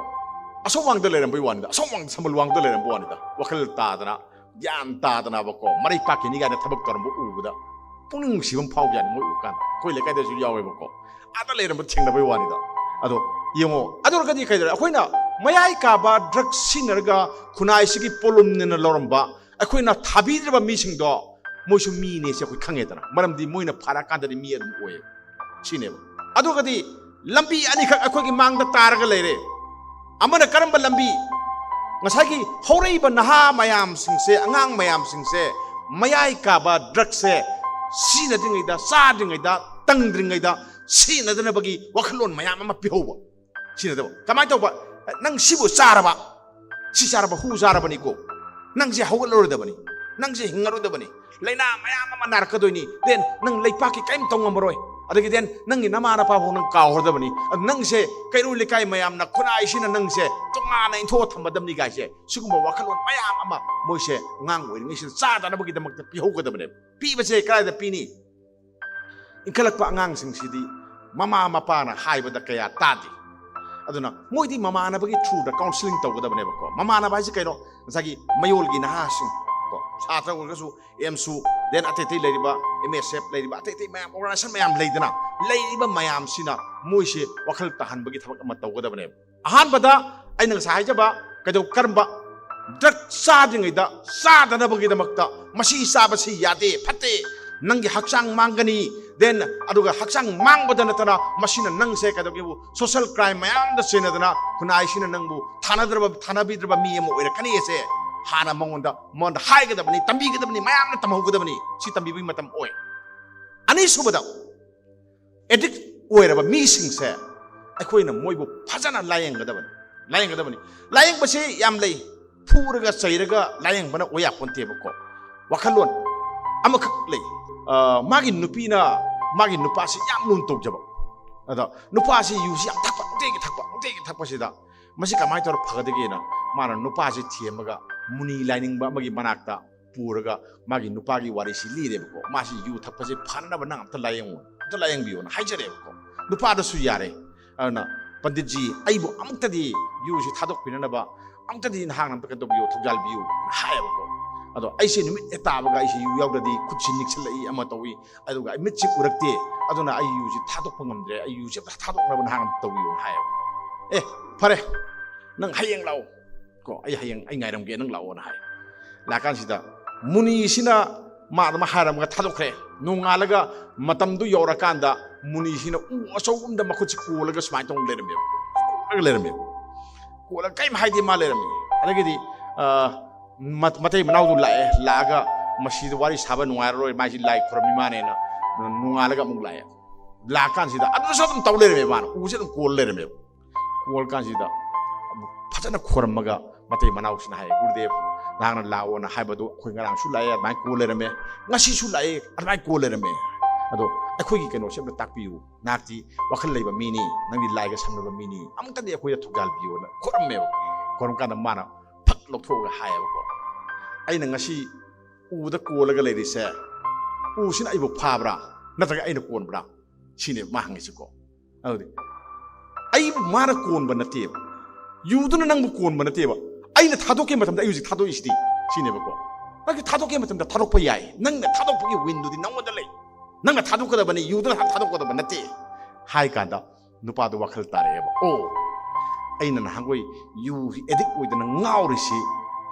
ꯑꯁꯣꯝ ꯋꯥꯡꯗ ꯂꯩꯔꯝꯕꯩ ꯋꯥꯅꯤꯗ ꯑꯁꯣꯝ ꯋꯥꯡꯗ ꯁꯝꯕꯜ ꯋꯥꯡꯗ ꯂꯩꯔꯝꯕ ꯋꯥꯅꯤꯗ ꯋꯥꯈꯜ ꯇꯥꯗꯅ ꯒ꯭ꯌꯥꯟ ꯇꯥꯗꯅꯕꯀꯣ ꯃꯔꯩ ꯄꯥꯛꯈꯤꯅꯤ ꯀꯥꯏꯅ ꯊꯕꯛ ꯇꯧꯔꯝꯕ ꯎꯕꯗ ꯄꯨꯛꯅꯤꯡ ꯅꯨꯡꯁꯤꯕ ꯑꯃ ꯐꯥꯎꯖꯥꯅꯤ ꯃꯣꯏ ꯎꯀꯥꯟꯗ ꯑꯩꯈꯣꯏ ꯂꯩꯀꯥꯏꯗꯁꯨ ꯌꯥꯎꯋꯦꯕꯀꯣ ꯑꯥꯗ ꯂꯩꯔꯝꯕ ꯊꯦꯡꯅꯕꯩ ꯋꯥꯅꯤꯗ ꯑꯗꯣ ꯌꯦꯡꯉꯣ ꯑꯗꯨ ꯑꯣꯏꯔꯒꯗꯤ ꯀꯩꯗꯧꯔꯦ ꯑꯩꯈꯣꯏꯅ ꯃꯌꯥꯏ ꯀꯥꯕ ꯗ꯭ꯔꯒ ꯁꯤꯖꯤꯟꯅꯔꯒ ꯈꯨꯟꯅꯥꯏꯁꯤꯒꯤ ꯄꯣꯠꯂꯨꯝꯅꯤꯅ ꯂꯧꯔꯝꯕ ꯑꯩꯈꯣꯏꯅ ꯊꯥꯕꯤꯗ꯭ꯔꯕ ꯃꯤꯁꯤꯡꯗꯣ ꯃꯣꯏꯁꯨ ꯃꯤꯅꯦꯁꯦ ꯑꯩꯈꯣꯏ ꯈꯪꯉꯦꯗꯅ ꯃꯔꯝꯗꯤ ꯃꯣꯏꯅ ꯐꯥꯔꯀꯥꯟꯗꯗꯤ ꯃꯤ ꯑꯗꯨꯝ ꯑꯣꯏꯌꯦ ꯁꯤꯅꯦꯕ ꯑꯗꯨꯒꯗꯤ ꯂꯝꯕꯤ ꯑꯅꯤꯈꯛ ꯑꯩꯈꯣꯏꯒꯤ ꯃꯥꯡꯗ ꯇꯥꯔꯒ ꯂꯩꯔꯦ ꯑꯃꯅ ꯀꯔꯝꯕ ꯂꯝꯕꯤ ꯉꯁꯥꯏꯒꯤ ꯍꯧꯔꯛꯏꯕ ꯅꯍꯥ ꯃꯌꯥꯝꯁꯤꯡꯁꯦ ꯑꯉꯥꯡ ꯃꯌꯥꯝꯁꯤꯡꯁꯦ ꯃꯌꯥꯏ ꯀꯥꯕ ꯗ꯭ꯔꯒꯁꯦ ꯁꯤꯖꯤꯟꯅꯗ꯭ꯔꯤꯉꯩꯗ ꯆꯥꯗ꯭ꯔꯤꯉꯩꯗ ꯇꯪꯗ꯭ꯔꯤꯉꯩꯗ ꯁꯤꯖꯤꯟꯅꯗꯅꯕꯒꯤ ꯋꯥꯈꯜꯂꯣꯟ ꯃꯌꯥꯝ ꯑꯃ ꯄꯤꯍꯧꯕ ꯁꯤꯖꯤꯟꯅꯗꯕ ꯀꯃꯥꯏꯅ ꯇꯧꯕ ꯅꯪ ꯁꯤꯕꯨ ꯆꯥꯔꯕ ꯁꯤ ꯆꯥꯔꯕ ꯍꯨ ꯆꯥꯔꯕꯅꯤꯀꯣ ꯅꯪꯁꯦ ꯍꯧꯒꯠꯂꯔꯣꯏꯗꯕꯅꯤ ꯅꯪꯁꯦ ꯍꯤꯡꯉꯔꯣꯏꯗꯕꯅꯤ ꯂꯩꯅꯥ ꯃꯌꯥꯝ ꯑꯃ ꯅꯥꯔꯛꯀꯗꯣꯏꯅꯤ ꯗꯦꯟ ꯅꯪ ꯂꯩꯄꯥꯛꯀꯤ ꯀꯔꯤꯝ ꯇꯧ ꯉꯝꯃꯔꯣꯏ ꯑꯗꯒꯤ ꯗꯦꯟ ꯅꯪꯒꯤ ꯅꯃꯥ ꯅꯄꯥꯐꯥꯎ ꯅꯪ ꯀꯥꯎꯍꯧꯔꯗꯕꯅꯤ ꯑꯗꯨ ꯅꯪꯁꯦ ꯀꯩꯔꯣꯏ ꯂꯩꯀꯥꯏ ꯃꯌꯥꯝꯅ ꯈꯨꯟꯅꯥꯏꯁꯤꯅ ꯅꯪꯁꯦ ꯇꯣꯉꯥꯟꯅ ꯏꯟꯊꯣꯛꯑ ꯊꯝꯃꯗꯕꯅꯤ ꯒꯥꯏꯁꯦ ꯁꯤꯒꯨꯝꯕ ꯋꯥꯈꯜꯂꯣꯟ ꯃꯌꯥꯝ ꯑꯃ ꯃꯣꯏꯁꯦ ꯑꯉꯥꯡ ꯑꯣꯏꯔꯤꯉꯩꯁꯤꯗ ꯆꯥꯗꯅꯕꯒꯤꯗꯃꯛꯇ ꯄꯤꯍꯧꯒꯗꯕꯅꯦꯕ ꯄꯤꯕꯁꯦ ꯀꯗꯥꯏꯗ ꯄꯤꯅꯤ ꯏꯟꯈꯠꯂꯛꯄ ꯑꯉꯥꯡꯁꯤꯡꯁꯤꯗꯤ ꯃꯃꯥ ꯃꯄꯥꯅ ꯍꯥꯏꯕꯗ ꯀꯌా ꯇꯥꯗꯦ ꯑꯗꯨꯅ ꯃꯣꯏꯗꯤ ꯃꯃꯥꯟꯅꯕꯒꯤ ꯊ꯭ꯔꯨꯗ ꯀꯥꯎꯟꯁꯤꯂꯤꯡ ꯇꯧꯒꯗꯕꯅꯦꯕꯀꯣ ꯃꯃꯥꯟꯅꯕ ꯍꯥꯏꯁꯦ ꯀꯩꯅꯣ ꯉꯁꯥꯏꯒꯤ ꯃꯌꯣꯜꯒꯤ ꯅꯍꯥꯁꯤꯡ ꯀꯣ ꯁꯥꯇ꯭ꯔ ꯑꯣꯏꯔꯒꯁꯨ ꯑꯦꯝꯁꯨ ꯗꯦꯟ ꯑꯇꯩ ꯑꯇꯩ ꯂꯩꯔꯤꯕ MSF ꯂꯩꯔꯤꯕ ꯑꯇꯩ ꯑꯇꯩ ꯃꯌꯥꯝ ꯑꯣꯔꯒꯅꯥꯏꯖꯦꯁꯟ ꯃꯌꯥꯝ ꯂꯩꯗꯅ ꯂꯩꯔꯤꯕ ꯃꯌꯥꯝꯁꯤꯅ ꯃꯣꯏꯁꯦ ꯋꯥꯈꯜ ꯇꯥꯍꯟꯕꯒꯤ ꯊꯕꯛ ꯑꯃ ꯇꯧꯒꯗꯕꯅꯦꯕ ꯑꯍꯥꯟꯕꯗ ꯑꯩꯅ ꯉꯁꯥꯏ ꯍꯥꯏꯖꯕ ꯀꯔꯝꯕ ꯗ꯭ꯔꯒ ꯆꯥꯗ꯭ꯔꯤꯉꯩꯗ ꯆꯥꯗꯅꯕꯒꯤꯗꯃꯛꯇ ꯃꯁꯤ ꯆꯥꯕꯁꯤ ꯌꯥꯗꯦ ꯐꯠꯇꯦ ꯅꯪꯒꯤ ꯍꯛꯆꯥꯡ ꯃꯥꯡꯒꯅꯤ ꯗꯦꯟ ꯑꯗꯨꯒ ꯍꯛꯆꯥꯡ ꯃꯥꯡꯕꯗ ꯅꯠꯇꯅ ꯃꯁꯤꯅ ꯅꯪꯁꯦ ꯀꯩꯗꯧꯒꯦꯕꯨ ꯁꯣꯁꯤꯌꯦꯜ ꯀ꯭ꯔꯥꯏꯝ ꯃꯌꯥꯝꯗ ꯆꯦꯟꯅꯗꯅ ꯈꯨꯟꯅꯥꯏꯁꯤꯅ ꯅꯪꯕꯨ ꯊꯥꯅꯕꯤꯗ꯭ꯔꯕ ꯃꯤ ꯑꯃ ꯑꯣꯏꯔꯛꯀꯅꯤꯁꯦ ꯍꯥꯟꯅ ꯃꯉꯣꯟꯗ ꯍꯥꯏꯒꯗꯕꯅꯤ ꯇꯝꯕꯤꯒꯗꯕꯅꯤ ꯃꯌꯥꯝꯅ ꯇꯝꯍꯧꯒꯗꯕꯅꯤ ꯁꯤ ꯇꯝꯕꯤꯕꯒꯤ ꯃꯇꯝ ꯑꯣꯏ ꯑꯅꯤꯁꯨꯕꯗ ꯑꯦꯗꯤꯛ ꯑꯣꯏꯔꯕ ꯃꯤꯁꯤꯡꯁꯦ ꯑꯩꯈꯣꯏꯅ ꯃꯣꯏꯕు ꯐꯖꯅ ꯂꯥꯌꯦꯡꯒꯗꯕꯅꯤ ꯂꯥꯌꯦꯡꯕꯁꯤ ꯌꯥꯝ ꯂꯩ ꯐꯨꯔꯒ ꯆꯩꯔꯒ ꯂꯥꯌꯦꯡꯕꯅ ꯑꯣꯏ ꯌꯥꯄꯣꯟꯇꯦꯕꯀꯣ ꯋꯥꯈꯜꯂꯣꯟ ꯑꯃꯈꯛ ꯂꯩ ꯃꯥꯒꯤ ꯅꯨꯄꯤꯅ ꯃꯥꯒꯤ ꯅꯨꯄꯥꯁꯤ ꯌꯥꯝ ꯂꯨꯅ ꯇꯧꯖꯕ ꯑꯗ ꯅꯨꯄꯥꯁꯤ ꯌꯨꯁꯤ ꯌꯥꯝ ꯊꯛꯄ ꯅꯨꯡꯇꯤꯒꯤ ꯊꯛꯄꯁꯤꯗ ꯃꯁꯤ ꯀꯃꯥꯏꯅ ꯇꯧꯔ ꯐꯒꯗꯒꯦꯅ ꯃꯥꯅ ꯅꯨꯄꯥꯁꯤ ꯊꯦꯝꯃꯒ ꯃꯨꯅꯤ ꯂꯥꯏꯅꯤꯡꯕ ꯑꯃꯒꯤ ꯃꯅꯥꯛꯇ ꯄꯨꯔꯒ ꯃꯥꯒꯤ ꯅꯨꯄꯥꯒꯤ ꯋꯥꯔꯤꯁꯤ ꯂꯤꯔꯦꯕꯀꯣ ꯃꯥꯁꯤ ꯌꯨ ꯊꯛꯄꯁꯤ ꯐꯅꯕ ꯅꯪ ꯑꯝꯇ ꯂꯥꯌꯦꯡꯕꯤꯌꯣꯅ ꯍꯥꯏꯖꯔꯦꯕꯀꯣ ꯅꯨꯄꯥꯗꯁꯨ ꯌꯥꯔꯦ ꯑꯗꯨꯅ ꯄꯟꯗꯤꯠꯖꯤ ꯑꯩꯕꯨ ꯑꯃꯨꯛꯇꯗꯤ ꯌꯨꯁꯤ ꯊꯥꯗꯣꯛꯄꯤꯅꯅꯕ ꯑꯃꯨꯛꯇꯗꯤ ꯅꯍꯥꯛꯅ ꯑꯝꯇ ꯀꯩꯅꯣ ꯇꯧꯕꯤꯌꯨ ꯊꯧꯖꯥꯜꯕꯤꯌꯨ ꯍꯥꯏꯌꯦꯕꯀꯣ ꯑꯗꯣ ꯑꯩꯁꯦ ꯅꯨꯃꯤꯠ ꯍꯦꯛ ꯇꯥꯕꯒ ꯑꯩꯁꯦ ꯌꯨ ꯌꯥꯎꯗ꯭ꯔꯗꯤ ꯈꯨꯠꯁꯤ ꯅꯤꯛꯁꯜꯂꯛꯏ ꯑꯃ ꯇꯧꯏ ꯑꯗꯨꯒ ꯑꯩ ꯃꯤꯠꯁꯤ ꯎꯔꯛꯇꯦ ꯑꯗꯨꯅ ꯑꯩ ꯌꯨꯁꯤ ꯊꯥꯗꯣꯛꯄ ꯉꯝꯗ꯭ꯔꯦ ꯑꯩ ꯌꯨꯁꯤ ꯑꯝꯇ ꯊꯥꯗꯣꯛꯅꯕ ꯅꯍꯥꯛꯅ ꯑꯝꯇ ꯇꯧꯕꯤꯌꯨꯅ ꯍꯥꯏꯌꯦꯕ ꯐꯔꯦ ꯅꯪ ꯍꯌꯦꯡ ꯂꯥꯛꯑꯣ ꯀꯣ ꯑꯩ ꯉꯥꯏꯔꯝꯒꯦ ꯅꯪ ꯂꯥꯛꯑꯣꯅ ꯍꯥꯏ ꯂꯥꯛꯀꯥꯟꯁꯤꯗ ꯃꯨꯅꯤꯁꯤꯅ ꯃꯥ ꯑꯗꯨꯝ ꯍꯥꯏꯔꯝꯃꯒ ꯊꯥꯗꯣꯛꯈ꯭ꯔꯦ ꯅꯣꯡꯉꯥꯜꯂꯒ ꯃꯇꯝꯗꯨ ꯌꯧꯔꯀꯥꯟꯗ ꯃꯨꯅꯤꯁꯤꯅ ꯎ ꯑꯆꯧꯕ ꯑꯃꯗ ꯃꯈꯨꯠꯁꯤ ꯀꯣꯜꯂꯒ ꯁꯨꯃꯥꯏꯅ ꯇꯧꯅ ꯂꯩꯔꯝꯃꯦꯕ ꯀꯣꯜꯂꯒ ꯀꯔꯤꯝ ꯍꯥꯏꯗꯦ ꯃꯥ ꯂꯩꯔꯝꯃꯦ ꯑꯗꯒꯤꯗꯤ ꯃꯇꯩ ꯃꯅꯥꯎꯗꯨ ꯂꯥꯛꯑꯒ ꯃꯁꯤꯗ ꯋꯥꯔꯤ ꯁꯥꯕ ꯅꯨꯡꯉꯥꯏꯔꯔꯣꯏ ꯃꯥꯁꯤ ꯂꯥꯏ ꯈꯨꯔꯝꯃꯤ ꯃꯥꯅꯦꯅ ꯅꯣꯡꯉꯥꯜꯂꯒ ꯑꯃꯨꯛ ꯂꯥꯛꯀꯥꯟꯁꯤꯗ ꯑꯗꯨꯁꯨ ꯑꯗꯨꯝ ꯇꯧ ꯂꯩꯔꯝꯃꯦꯕ ꯃꯥꯅ ꯎꯁꯦ ꯑꯗꯨꯝ ꯀꯣꯜ ꯂꯩꯔꯝꯃꯦꯕ ꯀꯣꯜ ꯀꯥꯟꯁꯤꯗ ꯐꯖꯅ ꯈꯣꯔꯝꯃꯒ ꯃꯇꯩ ꯃꯅꯥꯎꯁꯤꯅ ꯍꯥꯏꯌꯦ ꯒꯨꯔꯨꯗꯦꯕ ꯅꯍꯥꯛꯅ ꯂꯥꯛꯑꯣꯅ ꯍꯥꯏꯕꯗꯨ ꯑꯩꯈꯣꯏ ꯉꯔꯥꯡꯁꯨ ꯂꯥꯛꯑꯦ ꯑꯗꯨꯃꯥꯏꯅ ꯀꯣꯜ ꯂꯩꯔꯝꯃꯦ ꯉꯁꯤꯁꯨ ꯂꯥꯛꯑꯦ ꯑꯗꯨꯃꯥꯏꯅ ꯀꯣꯜ ꯂꯩꯔꯝꯃꯦ ꯑꯗꯣ ꯑꯩꯈꯣꯏꯒꯤ ꯀꯩꯅꯣꯁꯦ ꯑꯝꯇ ꯇꯥꯛꯄꯤꯌꯨ ꯅꯍꯥꯛꯇꯤ ꯋꯥꯈꯜ ꯂꯩꯕ ꯃꯤꯅꯤ ꯅꯪꯗꯤ ꯂꯥꯏꯒ ꯁꯝꯅꯕ ꯃꯤꯅꯤ ꯑꯃꯨꯛꯇꯗꯤ ꯑꯩꯈꯣꯏꯗ ꯊꯧꯖꯥꯜꯕꯤꯌꯣꯅ ꯈꯣꯔꯝꯃꯦꯕ ꯈꯣꯔꯝ ꯀꯥꯟꯗ ꯃꯥꯅ ꯐꯠ ꯂꯧꯊꯣꯛꯑꯒ ꯍꯥꯏꯌꯦꯕꯀꯣ ꯑꯩꯅ ꯉꯁꯤ ꯎꯗ ꯀꯣꯜꯂꯒ ꯂꯩꯔꯤꯁꯦ ꯎꯁꯤꯅ ꯑꯩꯕꯨ ꯐꯥꯕ꯭ꯔꯥ ꯅꯠꯇ꯭ꯔꯒ ꯑꯩꯅ ꯀꯣꯟꯕ꯭ꯔꯥ ꯁꯤꯅꯦꯕ ꯃꯥ ꯍꯪꯉꯤꯁꯤꯀꯣ ꯑꯗꯨꯗꯤ ꯑꯩꯕꯨ ꯃꯥꯅ ꯀꯣꯟꯕ ꯅꯠꯇꯦꯕ ꯌꯨꯗꯨꯅ ꯅꯪꯕꯨ ꯀꯣꯟꯕ ꯅꯠꯇꯦꯕ ꯑꯩꯅ ꯊꯥꯗꯣꯛꯈꯤꯕ ꯃꯇꯝꯗ ꯑꯩ ꯍꯧꯖꯤꯛ ꯊꯥꯗꯣꯛꯏꯁꯤꯗꯤ ꯁꯤꯅꯦꯕꯀꯣ ꯅꯪꯒꯤ ꯊꯥꯗꯣꯛꯀꯦ ꯃꯇꯝꯗ ꯊꯥꯗꯣꯛꯄ ꯌꯥꯏ ꯅꯪꯅ ꯊꯥꯗꯣꯛꯄꯒꯤ ꯋꯤꯟꯗꯨꯗꯤ ꯅꯪꯉꯣꯟꯗ ꯂꯩ ꯅꯪꯅ ꯊꯥꯗꯣꯛꯀꯗꯕꯅꯤ ꯌꯨꯗ ꯊꯥꯗꯣꯛꯀꯗꯕ ꯅꯠꯇꯦ ꯍꯥꯏ ꯀꯥꯟꯗ ꯅꯨꯄꯥꯗꯣ ꯋꯥꯈꯜ ꯇꯥꯔꯛꯑꯦꯕ ꯑꯣ ꯑꯩꯅ ꯅꯍꯥꯟꯒꯣꯏ ꯌꯨ ꯑꯦꯗꯤꯛ ꯑꯣꯏꯗꯅ ꯉꯥꯎꯔꯤꯁꯤ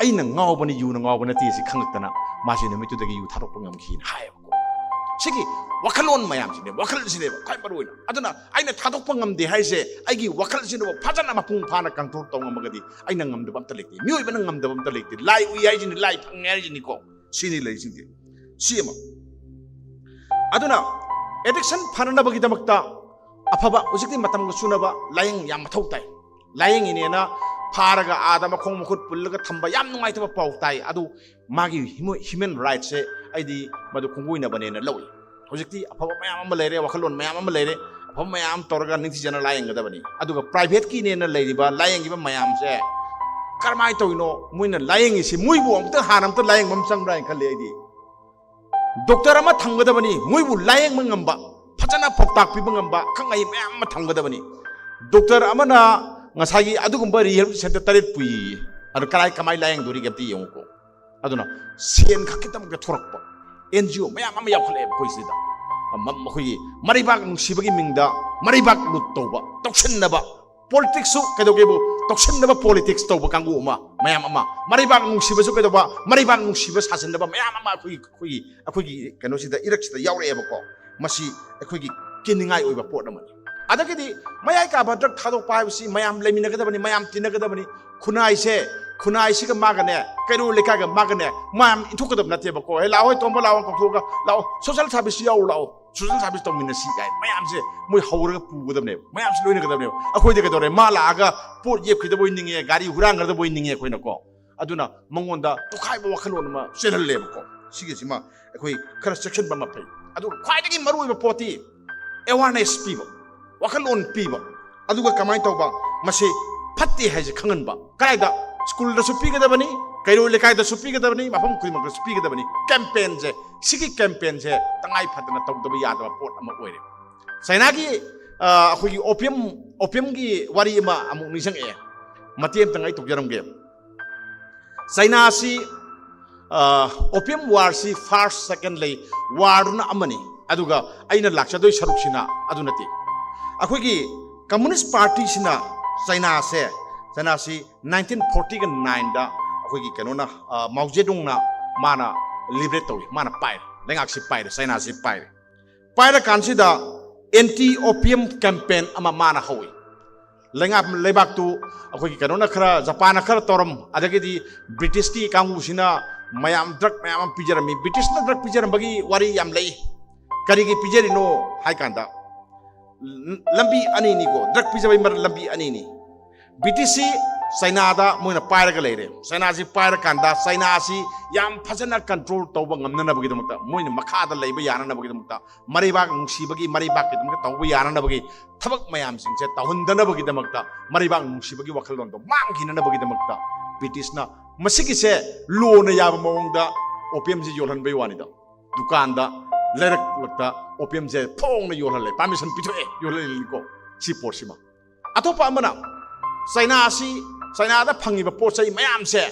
ꯑꯩꯅ ꯉꯥꯎꯕꯅꯤ ꯌꯨꯅ ꯉꯥꯎꯕ ꯅꯠꯇꯦ ꯁꯤ ꯈꯪꯂꯛꯇꯅ ꯃꯥꯁꯤ ꯅꯨꯃꯤꯠꯇꯨꯗꯒꯤ ꯌꯨ ꯊꯥꯗꯣꯛꯄ ꯉꯝꯈꯤꯅ ꯍꯥꯏꯌꯦꯕꯀꯣ ꯁꯤꯒꯤ ꯋꯥꯈꯜꯂꯣꯟ ꯃꯌꯥꯝꯁꯤꯅꯦ ꯋꯥꯈꯜꯁꯤꯅꯦꯕ ꯈ꯭ꯋꯥꯏ ꯃꯔꯨꯑꯣꯏꯅ ꯑꯗꯨꯅ ꯑꯩꯅ ꯊꯥꯗꯣꯛꯄ ꯉꯝꯗꯦ ꯍꯥꯏꯁꯦ ꯑꯩꯒꯤ ꯋꯥꯈꯜꯁꯤꯅꯕꯨ ꯐꯖꯅ ꯃꯄꯨꯡ ꯐꯥꯅ ꯀꯟꯇ꯭ꯔꯣꯜ ꯇꯧ ꯉꯝꯃꯒꯗꯤ ꯑꯩꯅ ꯉꯝꯗꯕ ꯑꯝꯇ ꯂꯩꯇꯦ ꯃꯤꯑꯣꯏꯕꯅ ꯉꯝꯗꯕ ꯑꯝꯇ ꯂꯩꯇꯦ ꯂꯥꯏ ꯎꯏ ꯍꯥꯏꯁꯤꯅꯤ ꯂꯥꯏ ꯐꯪꯉꯦ ꯍꯥꯏꯁꯤꯅꯤꯀꯣ sini lay sing si ama aduna addiction phanana bagi damakta afaba ujikti matam ga sunaba laying yam mathau tai laying inena pharaga adama khong mukhut pullaga thamba yam nungai taba pau tai adu magi human rights se aidi madu khongui na banena lawi ujikti afaba mayam ama leire wakhalon mayam ama leire afaba mayam torga ningsi jana laying ga dabani aduga private ki nena leiriba laying gi mayam se karmai to ino muina laying isi muibu amta hanam ta laying mam changra khale idi doctor ama thangadabani muibu laying mangamba phajana phoktak pi bangamba khangai mayam ma thangadabani doctor amana ngasagi adugumba rehab center taret pui adu karai kamai laying dori gapti yongko aduna sen khakitam ga thorakpa NGO mayam ama yakhale koi sida khoi maribak nungsibagi mingda maribak lut toba toksinaba politics su kedogebu toksinaba politics toba kangu uma mayam ama maribak nungsiba su kedoba maribak nungsiba sasinaba mayam ama khoi keno sida irak sida yaure ebako masi khoi kiningai oiba pot amani adagidi mayai ka badrak thado paibsi mayam leminagadabani mayam tinagadabani khunai se ga magane kairu leka ga magane mayam inthukadab nate bako he lawoi tomba lawon koktoga law social service yaw law social service to minasi gai mayam se moi hawra pugadabne mayam se loina gadabne akhoi de gadore mala aga pot yep khidaboi ninge gari hurang gadaboi ninge khoina ko aduna mangonda tukhai ba wakhalon ma selhalle bako sige sima akhoi khara section ba ma pai adu khwai dagi marui ba poti awareness piba wakhalon piba aduga kamai tawba mase phatti haje khanganba kaida school da supi ga dabani kairo lekai da supi ga dabani mafam kuima ga supi ga dabani campaign je sigi campaign je tangai phatna tawdaba yadaba pot ama oire saina gi akhoi opium gi wari ma amu nisang e matiem tangai tokjaram ge saina si opium war si first second lay war na amani aduga aina lakchadoi saruksina adunati akhoi gi communist party sina saina se China si 1949 da akhoi gi kanona Mao Zedong na mana liberate toy mana pai lengak si pai China si pai da kansi da anti opium campaign ama mana hawi lengap lebak tu akhoi gi kanona khara Japan khara toram adagi di British ti kangu sina mayam drug mayam pijarami British na drug pijaram bagi wari yam lei kari gi pijari no hai kanda lambi ani ni ko drug pijabai mar lambi ani ni BTC China da moina pairaga leire China si paira kanda China si yam phajana control tawba ngamna na bagi damta moina makha da leiba yana na bagi damta maribak nungsibagi maribak ki damta tawba yana na bagi thabak mayam singse tawhundana bagi damta maribak nungsibagi wakhalon do mangkhina na bagi damta BTC na masigi se lo na yaba mawngda opium ji yolhan bai wani da dukan da lerak lakta opium je thong na yolhan le permission pithoe yolhan ko si porsima atopa amana China da phangiba pochai mayam se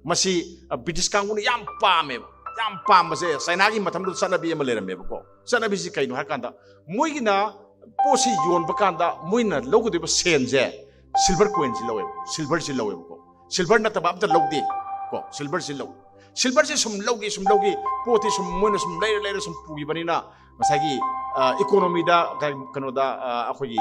masi British kanguni yam pam se China gi matham du sanabi ama lerame ko sanabi ji kaino hakanda moigina posi yon bakanda moina logudi ba senje silver coin ji lowe ko silver na tabab da logdi ko silver ji sum logi poti sum moina sum leire sum pugi banina masagi economy da kano da akhoi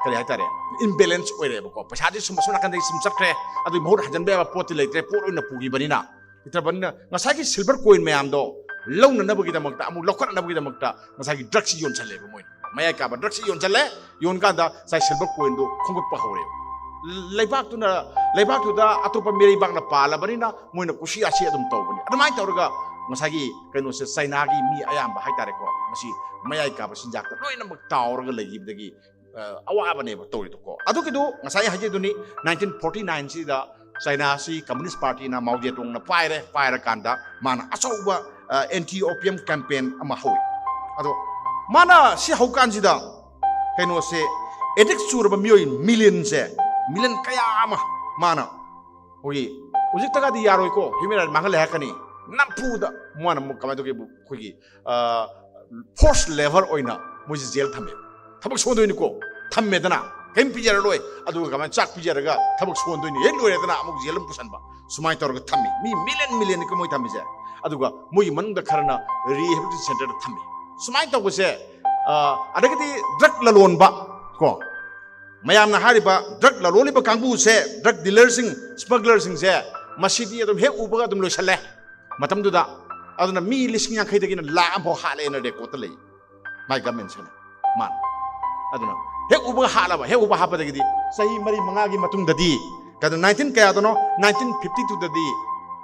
kari haitare imbalance oire ko pasadi sum sum nakandai sum chakre adu mohur hajan be poti leitre pot oina pugi banina itra banina ngasagi silver coin mayam do lawna na bagi damakta amu lokhat na bagi damakta ngasagi drugs yon challe bo moi maya ka ba drugs yon challe yon kanda sai silver coin do khongot pa hore leibak tu da atopa meri bak na pala banina moina kushi asi adum tawbani adumai tawraga ngasagi kaino se China gi mi ayam ba haitare ko masi mayai ka ba sinjak ta loina mak tawraga legibdagi awabane ba tori to ko adu kidu ngasai haje duni 1949 si da China si communist party na Mao Zedong na paira kanda mana asauba anti opium campaign ama hawi adu mana si haukan si da kaino se addict surba mioi million kaya ama mana oi ujik taga di yaroi ko himera mangal hakani नमफूद Mona कमाय तो अखोगी force labour ओइना मोइ jail थमे थबक सोंदोइनिको थमेदना कहीं पीजरलोय कमाय चाक पीजरगा थबक सोंदोइनि हेक लोरेदना अमुक jail पुसनबा सुमाय तौरगा थम्मी मी million को मोइ थम्मीजे मोइ मनुंगदा Kharna rehabilitation centre थम्मी सुमाय तौबसे अदगदी drug ललोनबा को मयामना हारिबा ड्रग ललोनिबा कांगबुसे ड्रग डीलरसिंग स्मगलरसिंगसे मसीदी अदुम हेक उबगा अदुम लोइसले मतमदुदा अदुना मी लिसिंग यांखैदगिना लाख अमफाव हालेना रेकॉर्ड लई माय गवर्नमेंट सेना मान अदुना हेक उबगा हालाबा हेक उबा हापदगिदी सही मरी मंगागी मतुंगददी कद 19 कयादनो 1952 ददी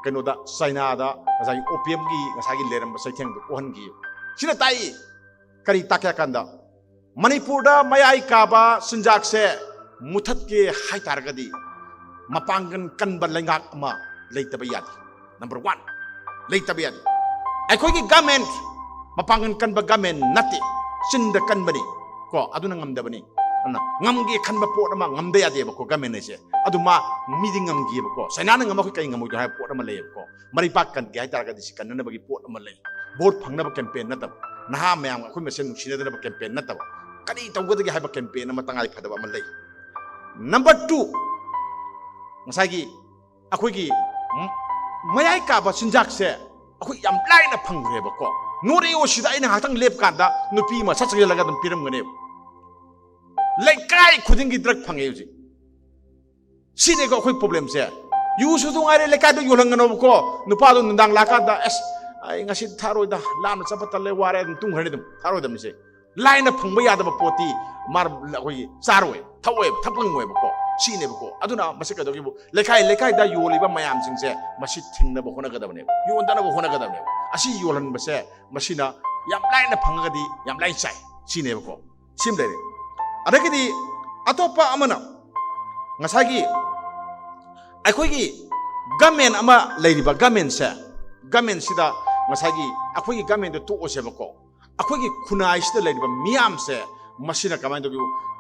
कनोदा चाइनादा ngасai ओपीएम की ngасai लेरम सैथेंग ओहनगी सिना ताई करी ताक्या कांदा मणिपुर मयाई काबा सिंजाक से मुथत के हाई तारगदी मपांगन कनब लेंगाक अमा लेतब यादी नंबर 1 लेतब यादी अखोगी गवर्नमेंट मपांगन कनब गवर्नमेंट नते सिंद कनबनी को अदुना ngamdabani ngamge khanba pot ama ngamde yade ba ko gवर्नमेंट से अदुमा मीदी ngamgi ba ko saina na ngam ko kai ngamu ha pot ama le ko mari pak kan ge tar ga disi kan na bagi pot ama le vote phangna ba campaign na tab naha mayam ko mesen nuksina da ba campaign na tab kani tawgad ge ha ba campaign ama tangai phadaba ama le number 2 ngasai gi akhoi gi mayai ka ba sinjak se akhoi yam lai na phangre ba ko nore o sida ina hatang lep kan da nupi ma sa chang laga dum piram ngane लेकाई खुदिंग की drug fungi हुई सीने को कोई problem से use तो आरे लेकाई तो योलंगनो को नुपादो नंदांग लाका दा एस आई ngasi थारो दा लाम चपत ले वारे तुम घरे दम थारो दम से लाइन फंग याद पोती मार कोई चारोए थवे थपंगोए को सीने को अदुना मसे कदोगी लेकाई दा योलिबा मयाम सिंसे मसी थिंगना बो होना गदबने योंदना बो होना गदबने असी योलन बसे मसीना याम लाइन फंगदी याम लाइन चाइ सीने को सिम ले अदगदी अतोपा अमना ngасagi अखोगी गवर्नमेंट अमा लेरिबा गवर्नमेंट सिदा ngасagi अखोगी गवर्नमेंट तो ओसेबको अखोगी खुनाई सिदा लेरिबा मियाम से मसिना कमाइन दो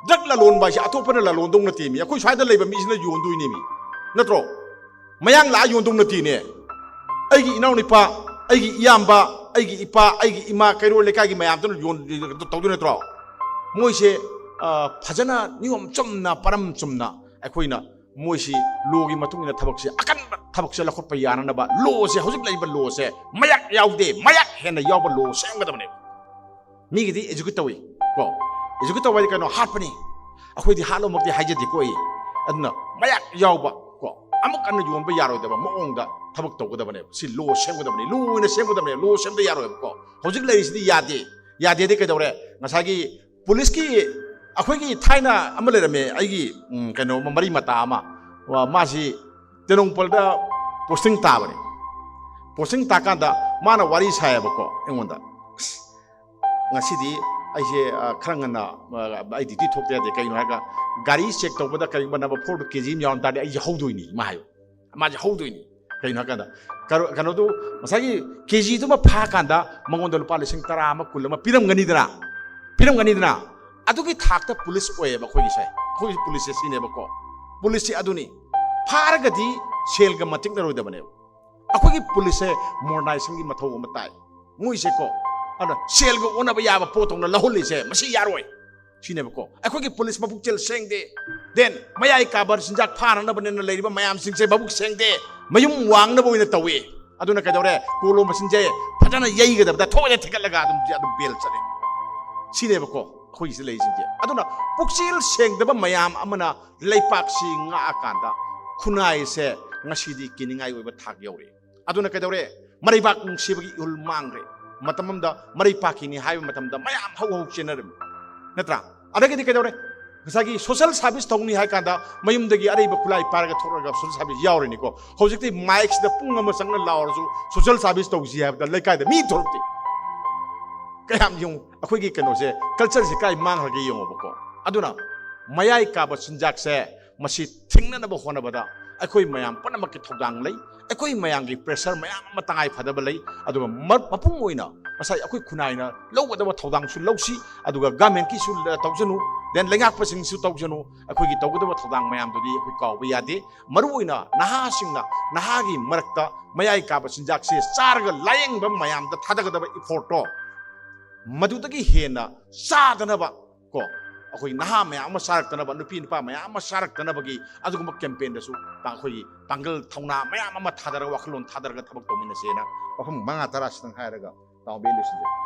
ड्रग लालोन बासी अतोपना लालोन दोंग नती मी अखोई स्वाइदा लेबा मिसिना योंदुइनी मी नत्रो मयांग ला योंदुंग नती ने अइगी इनाउ निपा अइगी इयाम्बा अइगी इपा अइगी इमा कैरो लेकागी मयाम तो योन तौदु नत्रो मोइसे फजना नियम चुमना परम चुमना अखोइना मोइसी लोगी मतुंगिना थबकसे अकन थबकसे लखोट याननबा लो से हौजिक लैबा लो से मयाक यावदे मयाक हेना यावबा लो सेंगदबने मीगिदी एजुकेट तवि को एजुकेट तवि कनो हाटपनी अखोइदी हालो मक्ति हाइजदि कोइ अदना मयाक यावबा को अमुक अन योनबा यारोदबा मओंगदा थबक तौगदबने सि लो सेंगदबने लो इना सेंगदबने लो सेंदा यारोय को हौजिक लैरिसिदि यादे दे कदौरे ngасagi पुलिस की अखोगी थाइना अमलेरमे आइगी कनो मरी मता अमा मासी तेनोंपलदा पोस्टिंग ताबने पोस्टिंग ताकांदा माना वारी सायबको एंगोंदा ngasiदी आइसे खरंगना आई डिटी थोकते दे कइनो हागा गाड़ी चेक तौबदा करिबना 4 केजी यावन तादे आई हौदोइनी माहायो माजे हौदोइनी कइनो हागा कनो दो मसागी केजी तो फा कांदा मंगोंदा लुपा लिसिंग 10 अमा कुल अमा पिरमगनीदना अदुगी थाकता पुलिस ओएबा खोगी साय खोगी पुलिस सिनेबको पुलिस अदुनी फारगदी सेलगा मतिक नरोदबने अखोगी पुलिस मॉडर्नाइजिंग की मथौ मताय मुइसे को अन सेलगा ओनबा याबा पोतोंना लहोलिसे मसी यारोय सिनेबको अखोगी पुलिस मबुकचेल सेंगदे देन मयाई काबर सिंजाक फाननबने लेरिबा मयाम सिंगसे बबुक सेंगदे मयुम वांगनबो इना तवे अदुना कदौरे कोलो मसिनजे फजना यईगदबदा थोले थिकलगा अदुम बेल चले सिनेबको खोइसे लेजिंजे अदुना पुक्सिल सेंगदबा मयाम अमना लेपाक्सी nga akanda khunai se ngasidi kiningai oiba thak yore aduna kedore maribak nungsibagi ul mangre matamamda maripaki ni haiba matamda mayam hau chenarim natra adagi kedore ngasagi social service tongni hai kanda mayumdagi araiba khulai paraga thoraga social service yawre ni ko hojikti mic da punga ma sangna lawrju social service tongsi haibda lekai da mi thorti kayam yung अखोगी कनो से culture से काय मांग हगे योंबको अदुना मयाई काबा सिंजाक से मसी थिंगनबो होनबदा अखोई मयाम पनमक थौदांग लै अखोई मयांगी प्रेशर मयाम मतंगाई फदब लै अदुगा मपुंग ओइना मसाई अखोई खुनाइना लौगदब थौदांग सु लौसी अदुगा गवर्नमेंट की सु तौजनु देन लेंगाक्पसिंगसु तौजनु अखोगी तौगदब थौदांग मयामदुदी अखोई कावबा यादे मरुओइना नहासिंगना नहागी मरक्ता मयाई काबा चिंजाकसे चारगा लायेंगबा मयामदा थादगदब इफोर्टो मदुदगी हेना चादनबा को अखोई नहा मयाम अमा सारक्तनबा नुपी नुपा मयाम अमा सारक्तनबगी अदुगुम कैंपेन दसु अखोई पांगल थौना मयाम अमा थादरगा वाखलोन थादरगा थबक तौमिनसेना वफम मंगा तरा सितंग हायरगा ताव बेलुसिजे